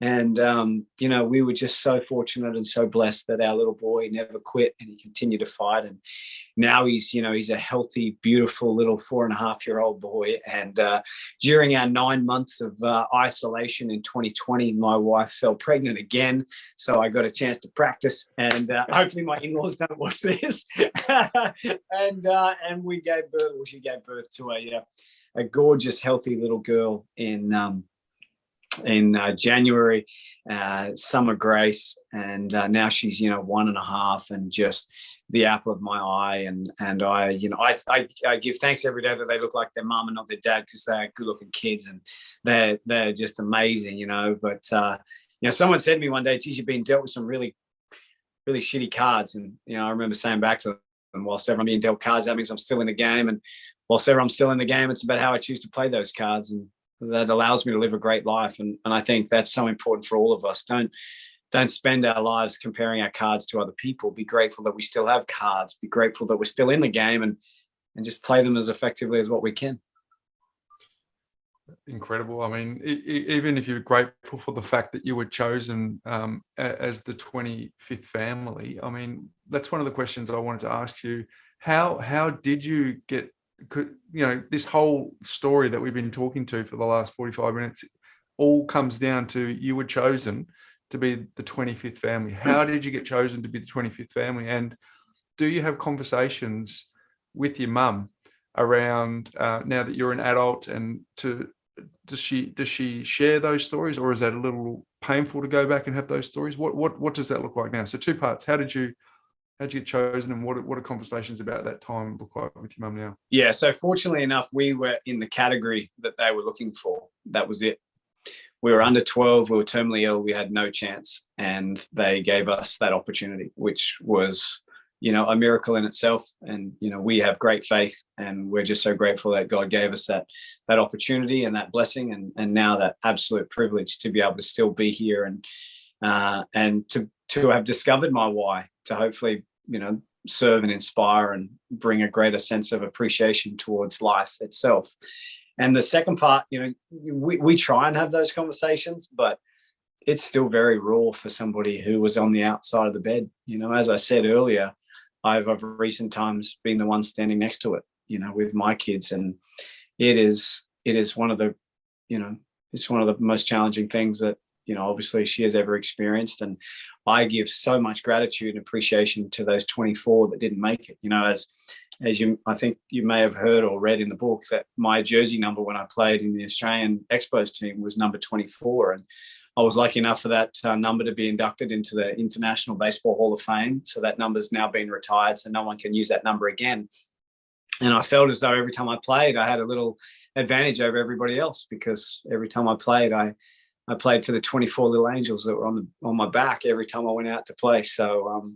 And, you know, we were just so fortunate and so blessed that our little boy never quit, and he continued to fight. And now he's a healthy, beautiful little 4.5-year-old boy. And during our 9 months of isolation in 2020, my wife fell pregnant again. So I got a chance to practice, and hopefully my in-laws don't watch this. And we gave birth, or she gave birth to a gorgeous, healthy little girl in January, summer Grace, and now she's 1.5 and just the apple of my eye. And I give thanks every day that they look like their mom and not their dad, because they're good looking kids and they're just amazing, But someone said to me one day, geez, you've been dealt with some really, really shitty cards, and I remember saying back to them, whilst ever I'm being dealt cards, that means I'm still in the game, and whilst ever I'm still in the game, it's about how I choose to play those cards, and that allows me to live a great life. And I think that's so important for all of us. Don't spend our lives comparing our cards to other people. Be grateful that we still have cards. Be grateful that we're still in the game, and just play them as effectively as what we can. Incredible. I mean, even if you're grateful for the fact that you were chosen as the 25th family, I mean, that's one of the questions I wanted to ask you. How did you get, this whole story that we've been talking to for the last 45 minutes all comes down to you were chosen to be the 25th family. How did you get chosen to be the 25th family? And do you have conversations with your mum around now that you're an adult, and does she share those stories, or is that a little painful to go back and have those stories? What does that look like now? So 2 parts. How did you get chosen, and what are conversations about that time look like with your mum now? Yeah, so fortunately enough, we were in the category that they were looking for. That was it. We were under 12, we were terminally ill, we had no chance, and they gave us that opportunity, which was, a miracle in itself. And, we have great faith, and we're just so grateful that God gave us that opportunity and that blessing, and now that absolute privilege to be able to still be here, and to have discovered my why, to hopefully, serve and inspire and bring a greater sense of appreciation towards life itself. And the second part, we try and have those conversations, but it's still very raw for somebody who was on the outside of the bed. As I said earlier, I've of recent times been the one standing next to it, with my kids, and it is one of the, it's one of the most challenging things that, obviously she has ever experienced. And I give so much gratitude and appreciation to those 24 that didn't make it. As I think you may have heard or read in the book, that my jersey number when I played in the Australian Expos team was number 24. And I was lucky enough for that number to be inducted into the International Baseball Hall of Fame. So that number's now been retired, so no one can use that number again. And I felt as though every time I played, I had a little advantage over everybody else, because every time I played, I played for the 24 little angels that were on my back every time I went out to play. So,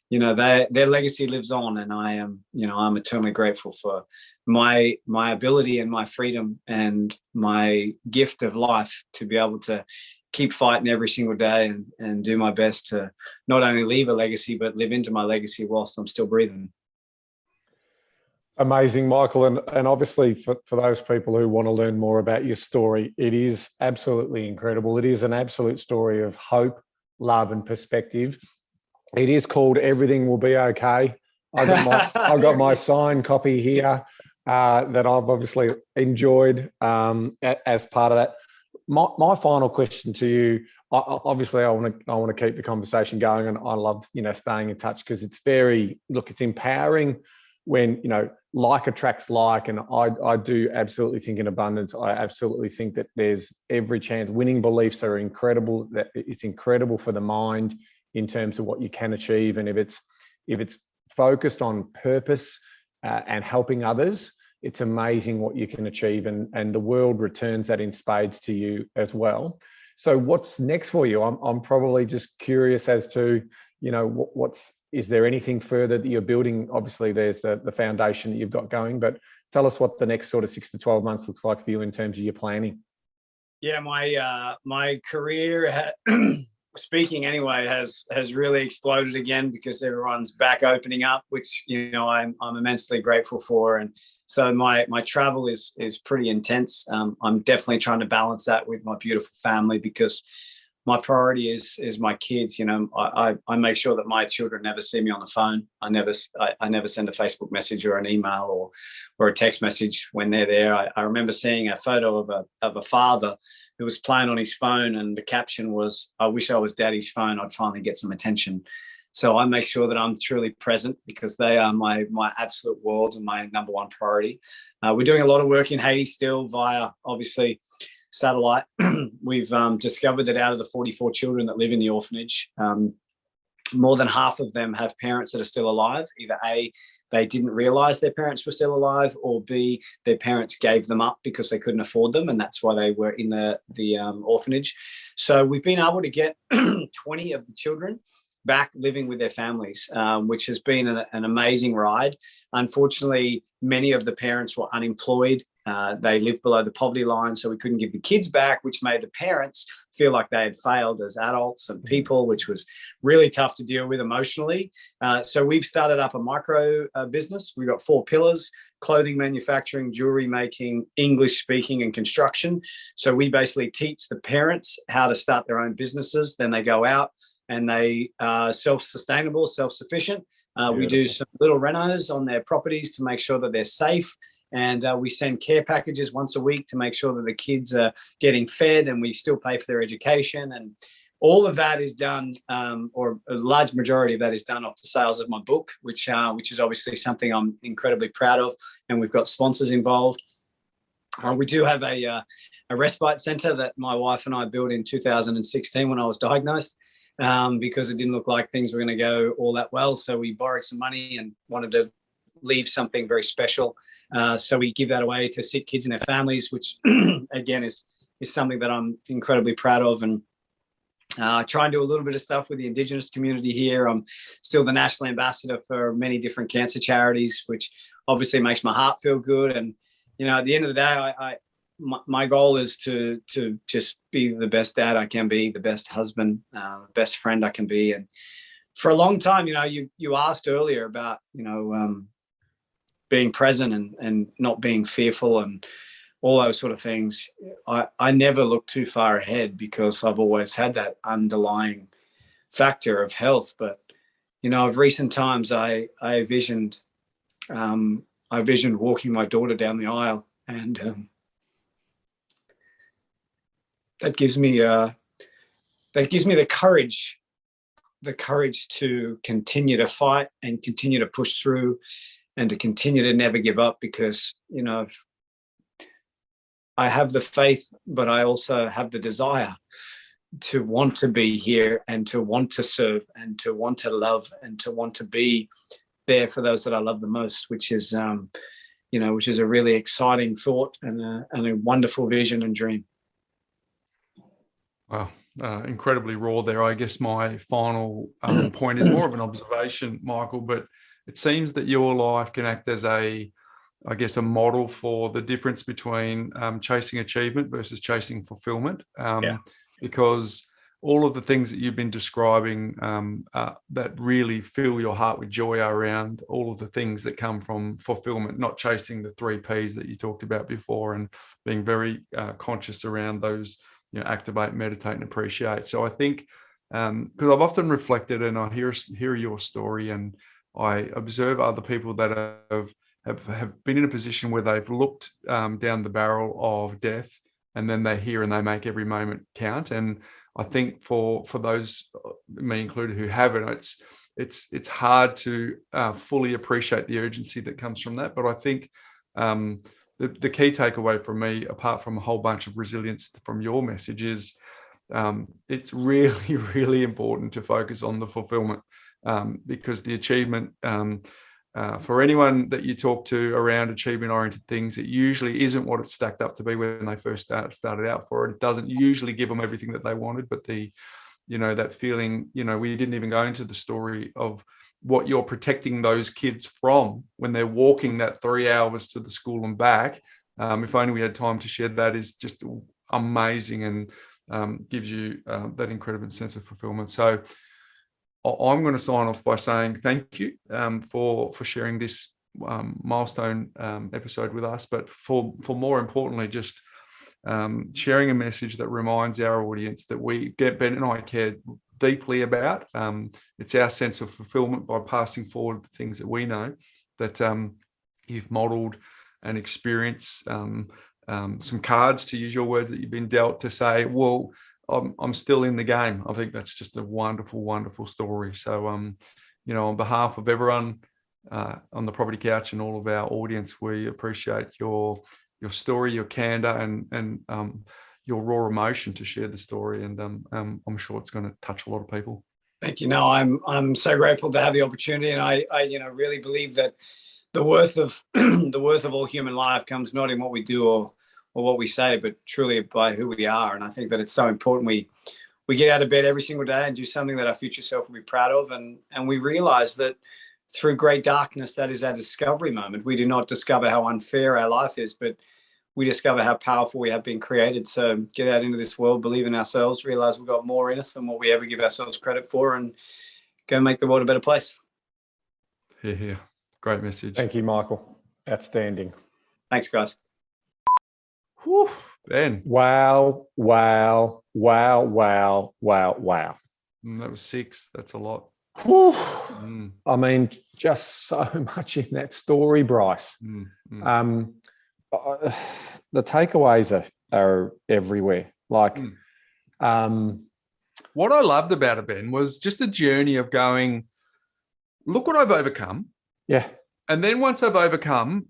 their legacy lives on, and I am, I'm eternally grateful for my ability and my freedom and my gift of life to be able to keep fighting every single day and do my best to not only leave a legacy, but live into my legacy whilst I'm still breathing. Amazing, Michael. And obviously for those people who want to learn more about your story, it is absolutely incredible. It is an absolute story of hope, love, and perspective. It is called Everything Will Be Okay. I've got my signed copy here that I've obviously enjoyed as part of that. My final question to you, obviously I want to keep the conversation going, and I love, staying in touch, because it's it's empowering when, like attracts like, and I do absolutely think in abundance. I absolutely think that there's every chance. Winning beliefs are incredible, that it's incredible for the mind in terms of what you can achieve. And if it's focused on purpose and helping others, it's amazing what you can achieve, and the world returns that in spades to you as well. So what's next for you? I'm probably just curious as to, is there anything further that you're building? Obviously there's the foundation that you've got going, but tell us what the next sort of 6 to 12 months looks like for you in terms of your planning. Yeah, my career, speaking anyway, has really exploded again, because everyone's back opening up, which I'm immensely grateful for. And so my travel is pretty intense. I'm definitely trying to balance that with my beautiful family, because my priority is my kids. I make sure that my children never see me on the phone. I never send a Facebook message or an email or a text message when they're there. I remember seeing a photo of a father who was playing on his phone, and the caption was, "I wish I was daddy's phone. I'd finally get some attention." So I make sure that I'm truly present because they are my absolute world and my number one priority. We're doing a lot of work in Haiti still via, obviously, satellite. We've discovered that out of the 44 children that live in the orphanage, more than half of them have parents that are still alive. Either A, they didn't realize their parents were still alive, or B, their parents gave them up because they couldn't afford them, and that's why they were in the orphanage. So we've been able to get 20 of the children back living with their families, which has been an amazing ride. Unfortunately, many of the parents were unemployed. They lived below the poverty line, so we couldn't give the kids back, which made the parents feel like they had failed as adults and people, which was really tough to deal with emotionally. So we've started up a micro business. We've got 4 pillars: clothing manufacturing, jewelry making, English speaking, and construction. So we basically teach the parents how to start their own businesses. Then they go out and they are self-sustainable, self-sufficient. We do some little renos on their properties to make sure that they're safe. And we send care packages once a week to make sure that the kids are getting fed, and we still pay for their education. And all of that is done, or a large majority of that is done off the sales of my book, which is obviously something I'm incredibly proud of. And we've got sponsors involved. We do have a respite center that my wife and I built in 2016 when I was diagnosed, because it didn't look like things were going to go all that well. So we borrowed some money and wanted to leave something very special. So we give that away to sick kids and their families, which again is something that I'm incredibly proud of. And try and do a little bit of stuff with the Indigenous community here. I'm still the national ambassador for many different cancer charities, which obviously makes my heart feel good. And, you know, at the end of the day, my goal is to just be the best dad I can be, the best husband, best friend I can be. And for a long time, you know, you asked earlier about, you know, being present and not being fearful and all those sort of things. I never look too far ahead because I've always had that underlying factor of health. But, you know, of recent times I visioned walking my daughter down the aisle, and that gives me the courage to continue to fight and continue to push through and to continue to never give up, because, you know, I have the faith, but I also have the desire to want to be here and to want to serve and to want to love and to want to be there for those that I love the most, which is, you know, which is a really exciting thought and a wonderful vision and dream. Wow. Incredibly raw there. I guess my final point is more of an observation, Michael, but it seems that your life can act as a model for the difference between chasing achievement versus chasing fulfillment. Because all of the things that you've been describing that really fill your heart with joy are around all of the things that come from fulfillment, not chasing the 3 Ps that you talked about before, and being very conscious around those, you know, activate, meditate, and appreciate. So I think, because I've often reflected and I hear your story, and I observe other people that have been in a position where they've looked down the barrel of death, and then they're here and they make every moment count. And I think for those, me included, who haven't, it's hard to fully appreciate the urgency that comes from that. But I think the key takeaway from me, apart from a whole bunch of resilience from your message, is it's really, really important to focus on the fulfillment, because the achievement, for anyone that you talk to around achievement-oriented things, it usually isn't what it's stacked up to be when they first started out for it. It doesn't usually give them everything that they wanted, but that feeling, you know, we didn't even go into the story of what you're protecting those kids from when they're walking that 3 hours to the school and back. If only we had time to share that, is just amazing and gives you that incredible sense of fulfillment. So I'm going to sign off by saying thank you for sharing this milestone episode with us, but for more importantly, just sharing a message that reminds our audience that Ben and I care deeply about. It's our sense of fulfillment by passing forward the things that we know that you've modeled and experienced, some cards, to use your words, that you've been dealt, to say, well, I'm still in the game. I think that's just a wonderful, wonderful story. So, on behalf of everyone on the Property Couch and all of our audience, we appreciate your story, your candor, and your raw emotion to share the story. And I'm sure it's going to touch a lot of people. Thank you. No, I'm so grateful to have the opportunity, and I really believe that the worth of all human life comes not in what we do or what we say, but truly by who we are. And I think that it's so important we get out of bed every single day and do something that our future self will be proud of, and we realize that through great darkness, that is our discovery moment. We do not discover how unfair our life is, but we discover how powerful we have been created. So get out into this world, believe in ourselves, realize we've got more in us than what we ever give ourselves credit for, and go make the world a better place. Yeah. Great message. Thank you, Michael. Outstanding. Thanks, guys. Whew, Ben. Wow. That was 6. That's a lot. I mean, just so much in that story, Bryce. The takeaways are everywhere. Like, what I loved about it, Ben, was just a journey of going, look what I've overcome. Yeah. And then once I've overcome,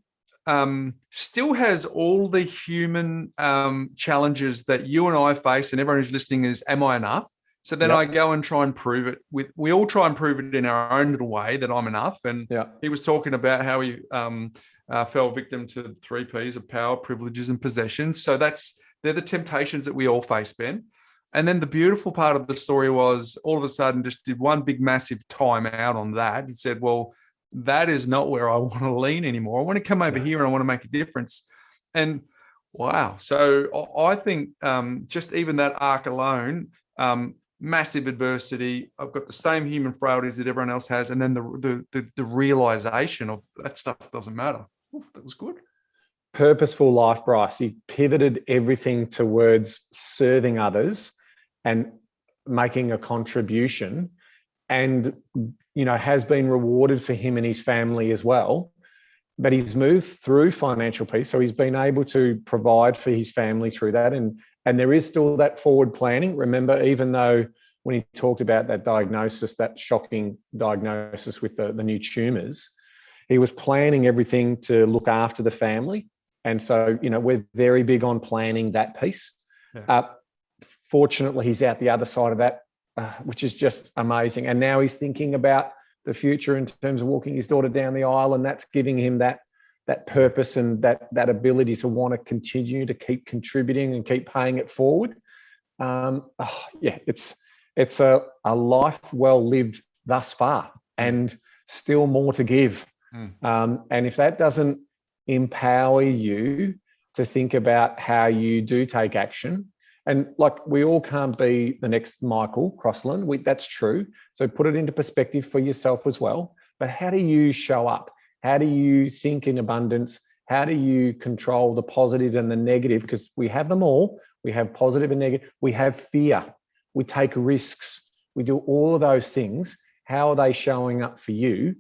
still has all the human challenges that you and I face, and everyone who's listening is, am I enough? So then I go and try and prove it. We all try and prove it in our own little way that I'm enough. And he was talking about how he fell victim to the 3 Ps of power, privileges, and possessions. So they're the temptations that we all face, Ben. And then the beautiful part of the story was all of a sudden just did one big massive time out on that and said, well, that is not where I want to lean anymore. I want to come over here and I want to make a difference. And wow. So I think just even that arc alone, massive adversity. I've got the same human frailties that everyone else has. And then the realization of that stuff doesn't matter. Oof, that was good. Purposeful life, Bryce. He pivoted everything towards serving others and making a contribution, and has been rewarded for him and his family as well. But he's moved through financial peace, so he's been able to provide for his family through that, and there is still that forward planning. Remember, even though when he talked about that diagnosis, that shocking diagnosis with the new tumours, he was planning everything to look after the family. And so, we're very big on planning that piece. Yeah. Fortunately, he's out the other side of that, which is just amazing. And now he's thinking about the future in terms of walking his daughter down the aisle, and that's giving him that purpose and that ability to want to continue to keep contributing and keep paying it forward. It's a life well lived thus far, and still more to give. And if that doesn't empower you to think about how you do take action, and like, we all can't be the next Michael Crossland. That's true. So put it into perspective for yourself as well. But how do you show up? How do you think in abundance? How do you control the positive and the negative? Because we have them all. We have positive and negative. We have fear. We take risks. We do all of those things. How are they showing up for you?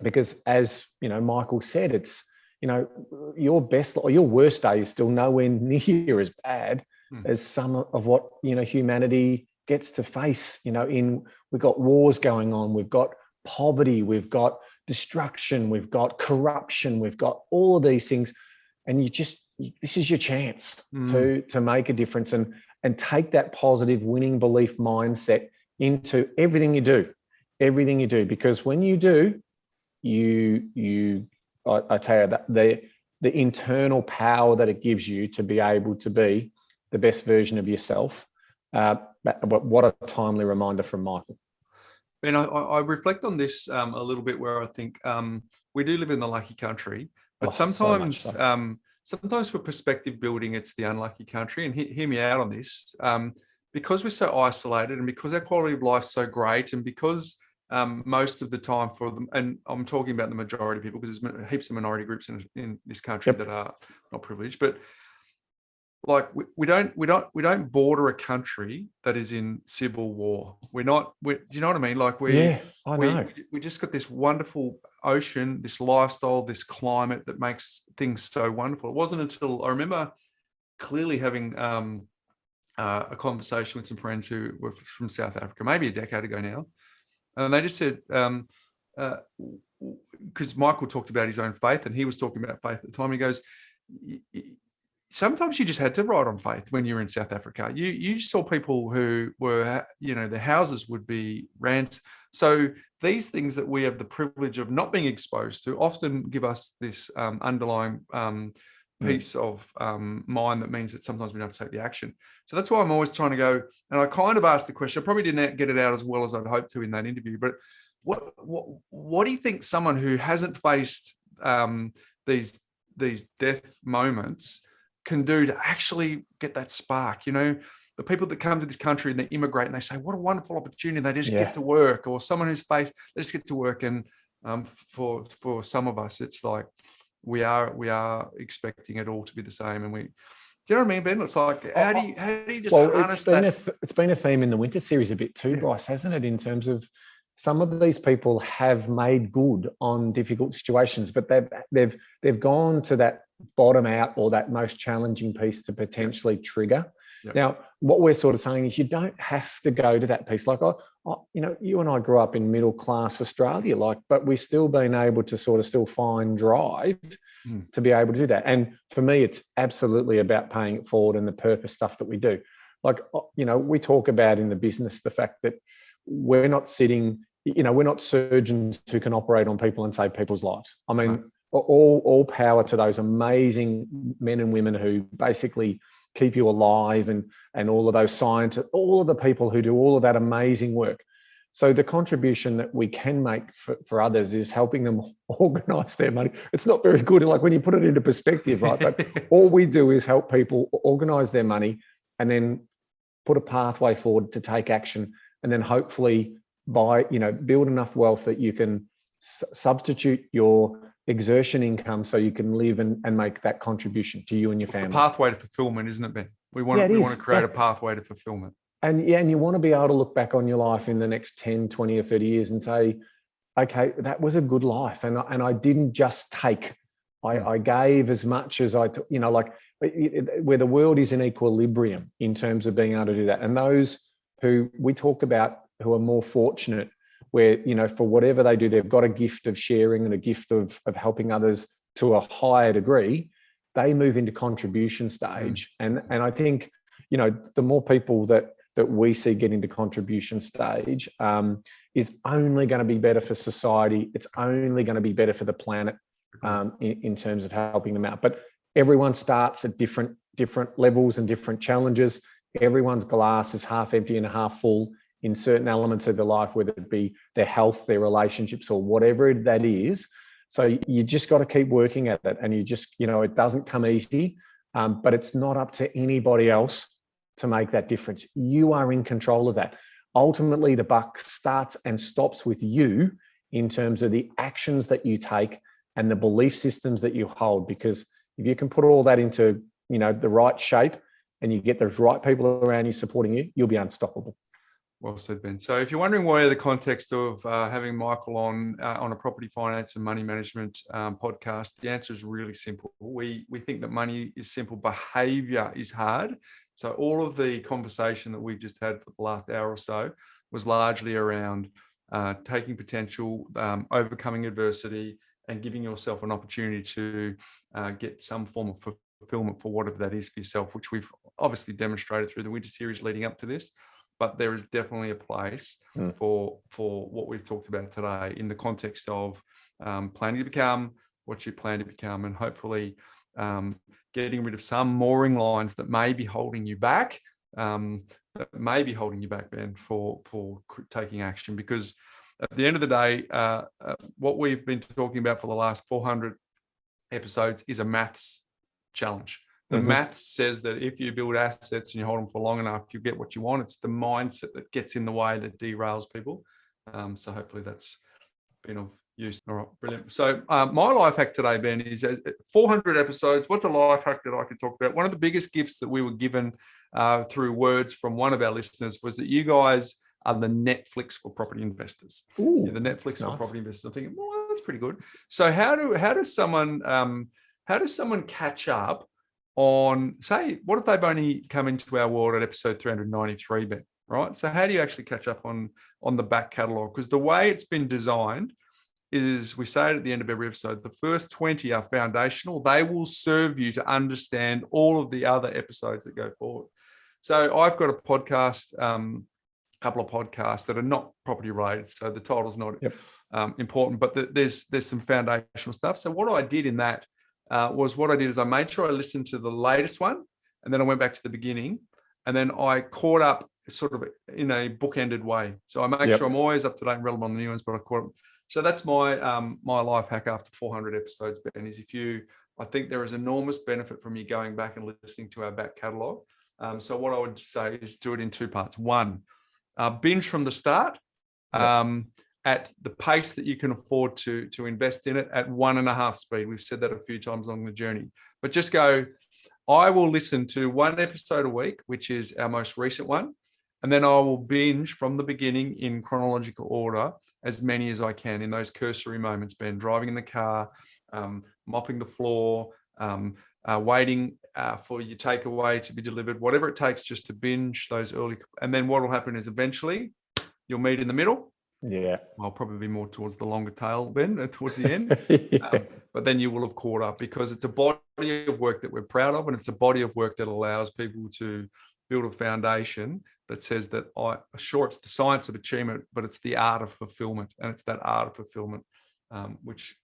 Because as Michael said, it's, your best or your worst day is still nowhere near as bad as some of what humanity gets to face. We've got wars going on, we've got poverty, we've got destruction, we've got corruption, we've got all of these things, and this is your chance to make a difference and take that positive winning belief mindset into everything you do, because when you do, I tell you that the internal power that it gives you to be able to be the best version of yourself. But what a timely reminder from Michael. Ben, I reflect on this a little bit, where I think we do live in the lucky country, but sometimes for perspective building, it's the unlucky country. And hear me out on this. Because we're so isolated, and because our quality of life is so great, and because most of the time for them, and I'm talking about the majority of people, because there's heaps of minority groups in this country that are not privileged, but like we don't border a country that is in civil war. Do you know what I mean? Like we just got this wonderful ocean, this lifestyle, this climate that makes things so wonderful. It wasn't until I remember clearly having a conversation with some friends who were from South Africa, maybe a decade ago now. And they just said, because Michael talked about his own faith and he was talking about faith at the time. He goes, sometimes you just had to ride on faith when you were in South Africa. You saw people who were, their houses would be rent. So these things that we have the privilege of not being exposed to often give us this underlying piece of mind that means that sometimes we don't have to take the action. So that's why I'm always trying to go, and I kind of asked the question, I probably didn't get it out as well as I'd hoped to in that interview, but what do you think someone who hasn't faced these death moments can do to actually get that spark? The people that come to this country and they immigrate and they say, what a wonderful opportunity. They just get to work, or someone who's faced, they just get to work. And for some of us, it's like, we are expecting it all to be the same. And do you know what I mean, Ben? It's like, how do you just harness that? It's been a theme in the winter series a bit too, Bryce, hasn't it? In terms of some of these people have made good on difficult situations, but they've gone to that bottom out or that most challenging piece to potentially trigger. Yep. Now, what we're sort of saying is you don't have to go to that piece. Like, you and I grew up in middle class Australia, but we've still been able to sort of still find drive to be able to do that. And for me, it's absolutely about paying it forward and the purpose stuff that we do. Like, we talk about in the business the fact that we're not sitting, we're not surgeons who can operate on people and save people's lives. I mean, all power to those amazing men and women who basically keep you alive, and all of those scientists, all of the people who do all of that amazing work. So the contribution that we can make for others is helping them organize their money. It's not very good, like when you put it into perspective, right? But all we do is help people organize their money and then put a pathway forward to take action, and then hopefully build enough wealth that you can substitute your exertion income so you can live and make that contribution to you and your family. It's the pathway to fulfillment, isn't it, Ben? We want to create a pathway to fulfillment. And you want to be able to look back on your life in the next 10, 20 or 30 years and say, okay, that was a good life. And I didn't just take, I gave as much as I took, where the world is in equilibrium in terms of being able to do that. And those who we talk about who are more fortunate, where, for whatever they do, they've got a gift of sharing and a gift of helping others to a higher degree, they move into contribution stage. And I think, the more people that we see get into contribution stage is only going to be better for society. It's only going to be better for the planet in terms of helping them out. But everyone starts at different levels and different challenges. Everyone's glass is half empty and half full in certain elements of their life, whether it be their health, their relationships, or whatever that is. So you just got to keep working at it. And you just, it doesn't come easy, but it's not up to anybody else to make that difference. You are in control of that. Ultimately, the buck starts and stops with you in terms of the actions that you take and the belief systems that you hold. Because if you can put all that into, the right shape and you get those right people around you supporting you, you'll be unstoppable. Well said, Ben. So if you're wondering where the context of having Michael on a property finance and money management podcast, the answer is really simple. We think that money is simple, behavior is hard. So all of the conversation that we've just had for the last hour or so was largely around taking potential, overcoming adversity, and giving yourself an opportunity to get some form of fulfillment for whatever that is for yourself, which we've obviously demonstrated through the winter series leading up to this. But there is definitely a place for what we've talked about today in the context of planning to become what you plan to become, and hopefully getting rid of some mooring lines that may be holding you back, Ben, for taking action. Because at the end of the day, what we've been talking about for the last 400 episodes is a maths challenge. The maths says that if you build assets and you hold them for long enough, you get what you want. It's the mindset that gets in the way that derails people. So hopefully that's been of use. All right, brilliant. So my life hack today, Ben, is 400 episodes. What's a life hack that I could talk about? One of the biggest gifts that we were given through words from one of our listeners was that you guys are the Netflix for property investors. Ooh, you're the Netflix for property investors. I'm thinking, well, that's pretty good. So how does someone catch up on, say, what if they've only come into our world at episode 393, Ben, right? So how do you actually catch up on the back catalogue? Because the way it's been designed is, we say it at the end of every episode, the first 20 are foundational. They will serve you to understand all of the other episodes that go forward. So I've got a podcast, couple of podcasts that are not property related, so the title's not important, but there's some foundational stuff. So what I did in that is I made sure I listened to the latest one, and then I went back to the beginning, and then I caught up sort of in a bookended way. So I make sure I'm always up to date and relevant on the new ones, but I caught up. So that's my my life hack after 400 episodes, Ben, is I think there is enormous benefit from you going back and listening to our back catalogue. So what I would say is do it in two parts. One, binge from the start at the pace that you can afford to invest in it at 1.5 speed. We've said that a few times along the journey, but just go, I will listen to one episode a week, which is our most recent one. And then I will binge from the beginning in chronological order, as many as I can in those cursory moments, Ben, driving in the car, mopping the floor, waiting for your takeaway to be delivered, whatever it takes, just to binge those early. And then what will happen is eventually you'll meet in the middle. Yeah. I'll probably be more towards the longer tail, Ben, towards the end. But then you will have caught up, because it's a body of work that we're proud of, and it's a body of work that allows people to build a foundation that says that it's the science of achievement, but it's the art of fulfillment. And it's that art of fulfillment which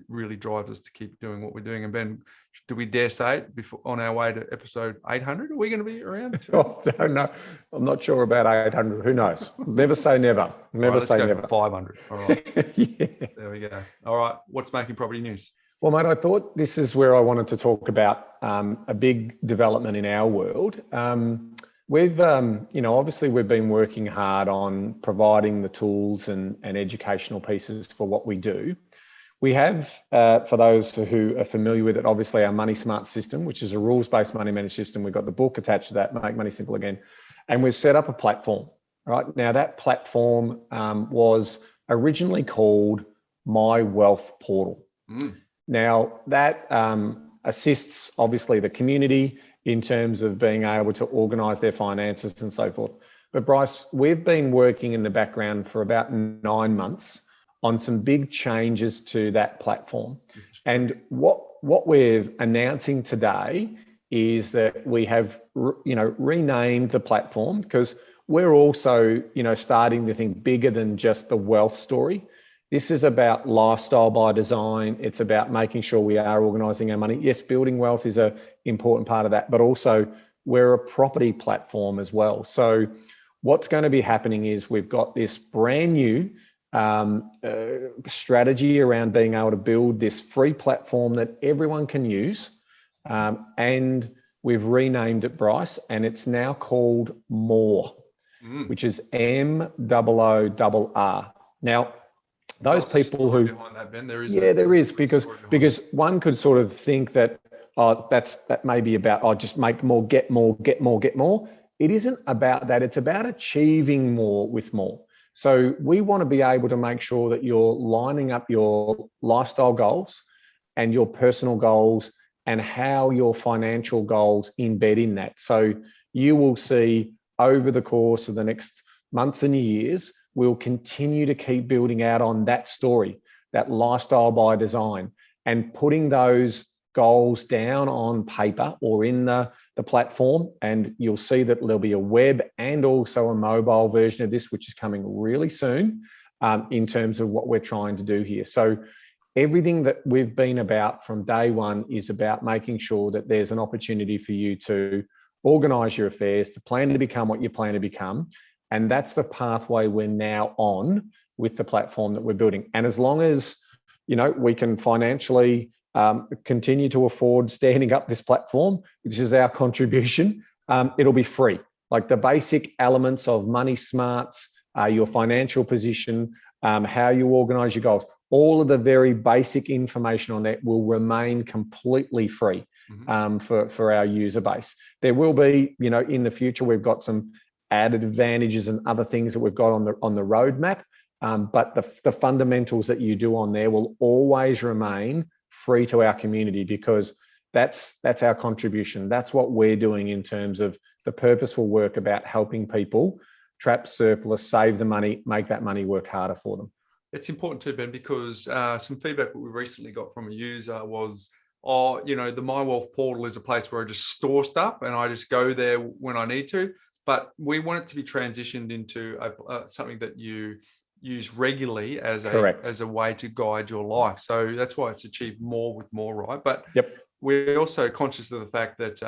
really drives us to keep doing what we're doing. And Ben, do we dare say it before on our way to episode 800? Are we going to be around? Oh, I don't know. I'm not sure about 800. Who knows? Never say never. Never say never. 500. All right. There we go. All right. What's making property news? Well, mate, I thought this is where I wanted to talk about a big development in our world. We've, obviously we've been working hard on providing the tools and educational pieces for what we do. We have, for those who are familiar with it, obviously our Money Smart system, which is a rules-based money management system. We've got the book attached to that, Make Money Simple Again. And we've set up a platform, right? Now that platform was originally called My Wealth Portal. Now that assists obviously the community in terms of being able to organise their finances and so forth. But Bryce, we've been working in the background for about 9 months on some big changes to that platform. And what we're announcing today is that we have, renamed the platform, because we're also, starting to think bigger than just the wealth story. This is about lifestyle by design. It's about making sure we are organising our money. Yes, building wealth is an important part of that, but also we're a property platform as well. So what's going to be happening is we've got this brand new strategy around being able to build this free platform that everyone can use. And we've renamed it, Bryce, and it's now called Moorr, which is MOORR. Now, those people who behind that, Ben, there is because one could sort of think that that may be about just make more, get more. It isn't about that. It's about achieving more with more. So we want to be able to make sure that you're lining up your lifestyle goals and your personal goals and how your financial goals embed in that. So you will see over the course of the next months and years, we'll continue to keep building out on that story, that lifestyle by design, and putting those goals down on paper or in the platform. And you'll see that there'll be a web and also a mobile version of this, which is coming really soon in terms of what we're trying to do here. So everything that we've been about from day one is about making sure that there's an opportunity for you to organise your affairs, to plan to become what you plan to become. And that's the pathway we're now on with the platform that we're building. And as long as, we can financially continue to afford standing up this platform, which is our contribution, it'll be free. Like the basic elements of money smarts, your financial position, how you organize your goals, all of the very basic information on that will remain completely free for our user base. There will be, in the future, we've got some added advantages and other things that we've got on the roadmap. But the fundamentals that you do on there will always remain free to our community, because that's our contribution. That's what we're doing in terms of the purposeful work about helping people trap surplus, save the money, make that money work harder for them. It's important too, Ben, because some feedback that we recently got from a user was, the My Wealth portal is a place where I just store stuff and I just go there when I need to. But we want it to be transitioned into something that you use regularly as a way to guide your life. So that's why it's achieved more with more, right? But we're also conscious of the fact that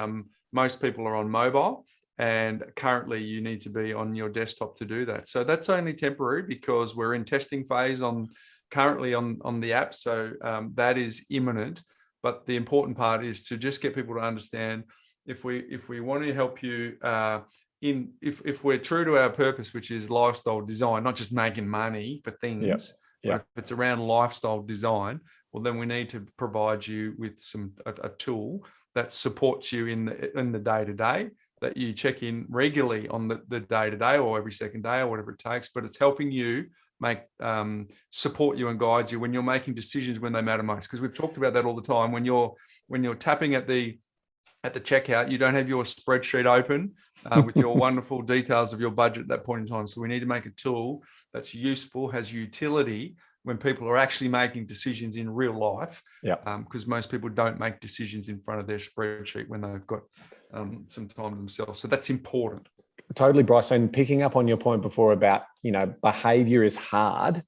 most people are on mobile, and currently you need to be on your desktop to do that. So that's only temporary because we're in testing phase currently on the app. So that is imminent. But the important part is to just get people to understand, if we want to help you if we're true to our purpose, which is lifestyle design, not just making money for things, but if it's around lifestyle design, well, then we need to provide you with a tool that supports you in the day-to-day, that you check in regularly on the day-to-day or every second day or whatever it takes, but it's helping you support you and guide you when you're making decisions when they matter most. Because we've talked about that all the time. When you're tapping at the checkout, you don't have your spreadsheet open with your wonderful details of your budget at that point in time. So we need to make a tool that's useful, has utility when people are actually making decisions in real life. Because most people don't make decisions in front of their spreadsheet when they've got some time themselves. So that's important. Totally, Bryce. And picking up on your point before about, behavior is hard.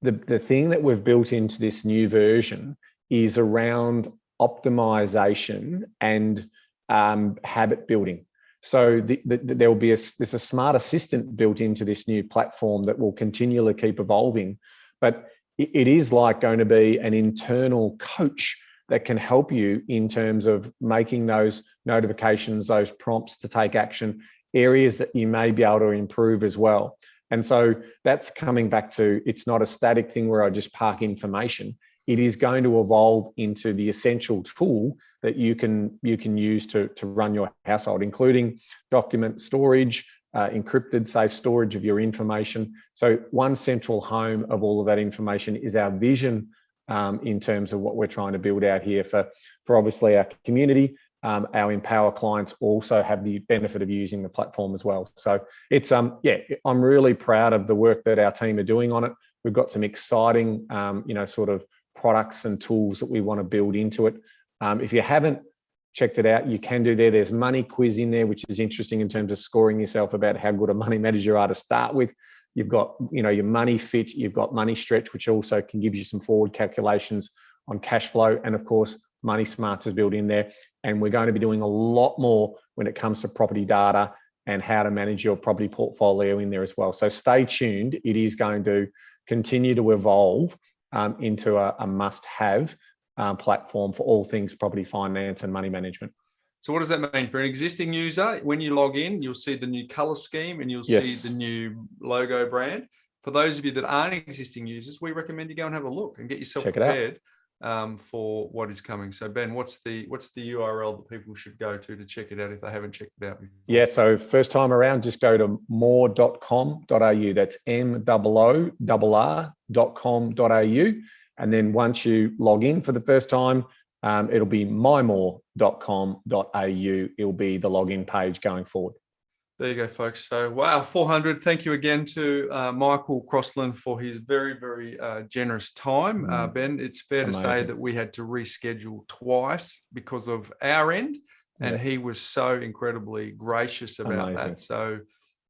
The thing that we've built into this new version is around optimization and habit building. So there will be there's a smart assistant built into this new platform that will continually keep evolving, but it is like going to be an internal coach that can help you in terms of making those notifications, those prompts to take action, areas that you may be able to improve as well. And so that's coming back to, it's not a static thing where I just park information. It is going to evolve into the essential tool that you can use to run your household, including document storage, encrypted, safe storage of your information. So one central home of all of that information is our vision in terms of what we're trying to build out here for obviously our community. Our Empower clients also have the benefit of using the platform as well. So it's I'm really proud of the work that our team are doing on it. We've got some exciting sort of products and tools that we want to build into it. If you haven't checked it out, you can do there. There's money quiz in there, which is interesting in terms of scoring yourself about how good a money manager you are to start with. You've got, your money fit, you've got money stretch, which also can give you some forward calculations on cash flow. And of course, Money Smarts is built in there. And we're going to be doing a lot more when it comes to property data and how to manage your property portfolio in there as well. So stay tuned. It is going to continue to evolve into a must-have platform for all things property finance and money management. So what does that mean for an existing user? When you log in, you'll see the new color scheme and you'll see the new logo brand. For those of you that aren't existing users, we recommend you go and have a look and get yourself prepared for what is coming. So Ben, what's the URL that people should go to check it out if they haven't checked it out before? Yeah, so first time around, just go to moorr.com.au. That's moorr.com.au. And then once you log in for the first time, it'll be mymoorr.com.au. It'll be the login page going forward. There you go, folks. So, wow, 400. Thank you again to Michael Crossland for his very, very generous time. Ben, it's fair to say that we had to reschedule twice because of our end, and he was so incredibly gracious about that. So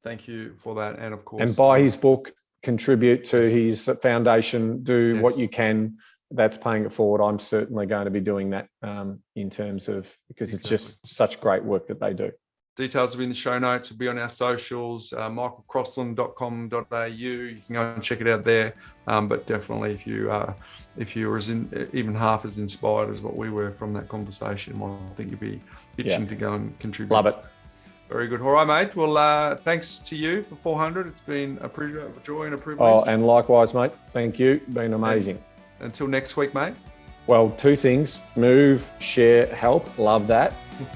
thank you for that. And of course, and buy his book, contribute to his foundation, do what you can. That's paying it forward. I'm certainly going to be doing that in terms of, because it's just such great work that they do. Details will be in the show notes. Will be on our socials, michaelcrossland.com.au. You can go and check it out there. But definitely, if you were even half as inspired as what we were from that conversation, I think you'd be itching to go and contribute. Love it. Very good. All right, mate. Well, thanks to you for 400. It's been a joy and a privilege. Oh, and likewise, mate. Thank you. Been amazing. And until next week, mate. Well, two things: move, share, help. Love that.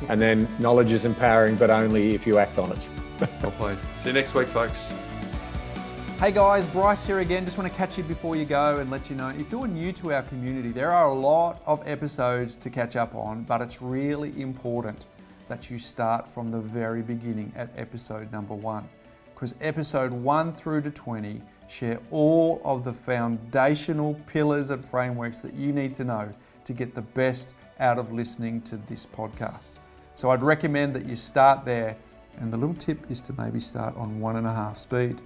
And then knowledge is empowering, but only if you act on it. Well played. See you next week, folks. Hey guys, Bryce here again. Just want to catch you before you go and let you know, if you're new to our community, there are a lot of episodes to catch up on, but it's really important that you start from the very beginning at episode number 1. Because episode 1 through to 20 share all of the foundational pillars and frameworks that you need to know to get the best out of listening to this podcast. So I'd recommend that you start there, and the little tip is to maybe start on 1.5 speed.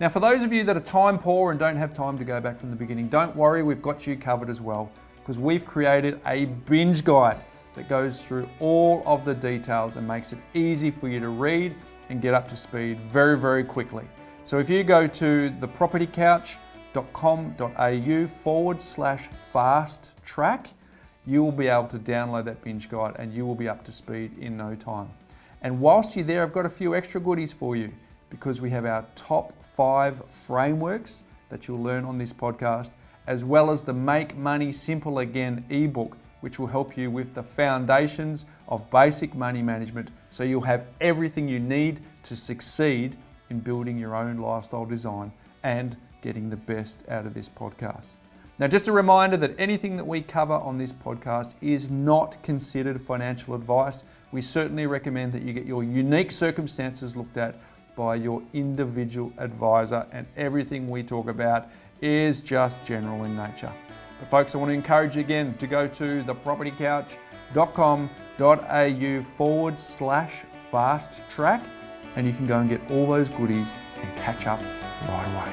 Now, for those of you that are time poor and don't have time to go back from the beginning, don't worry, we've got you covered as well, because we've created a binge guide that goes through all of the details and makes it easy for you to read and get up to speed very, very quickly. So if you go to thepropertycouch.com.au/fast track, you will be able to download that binge guide and you will be up to speed in no time. And whilst you're there, I've got a few extra goodies for you, because we have our top 5 frameworks that you'll learn on this podcast, as well as the Make Money Simple Again ebook, which will help you with the foundations of basic money management, so you'll have everything you need to succeed in building your own lifestyle design and getting the best out of this podcast. Now, just a reminder that anything that we cover on this podcast is not considered financial advice. We certainly recommend that you get your unique circumstances looked at by your individual advisor, and everything we talk about is just general in nature. But folks, I want to encourage you again to go to thepropertycouch.com.au/fast track, and you can go and get all those goodies and catch up right away.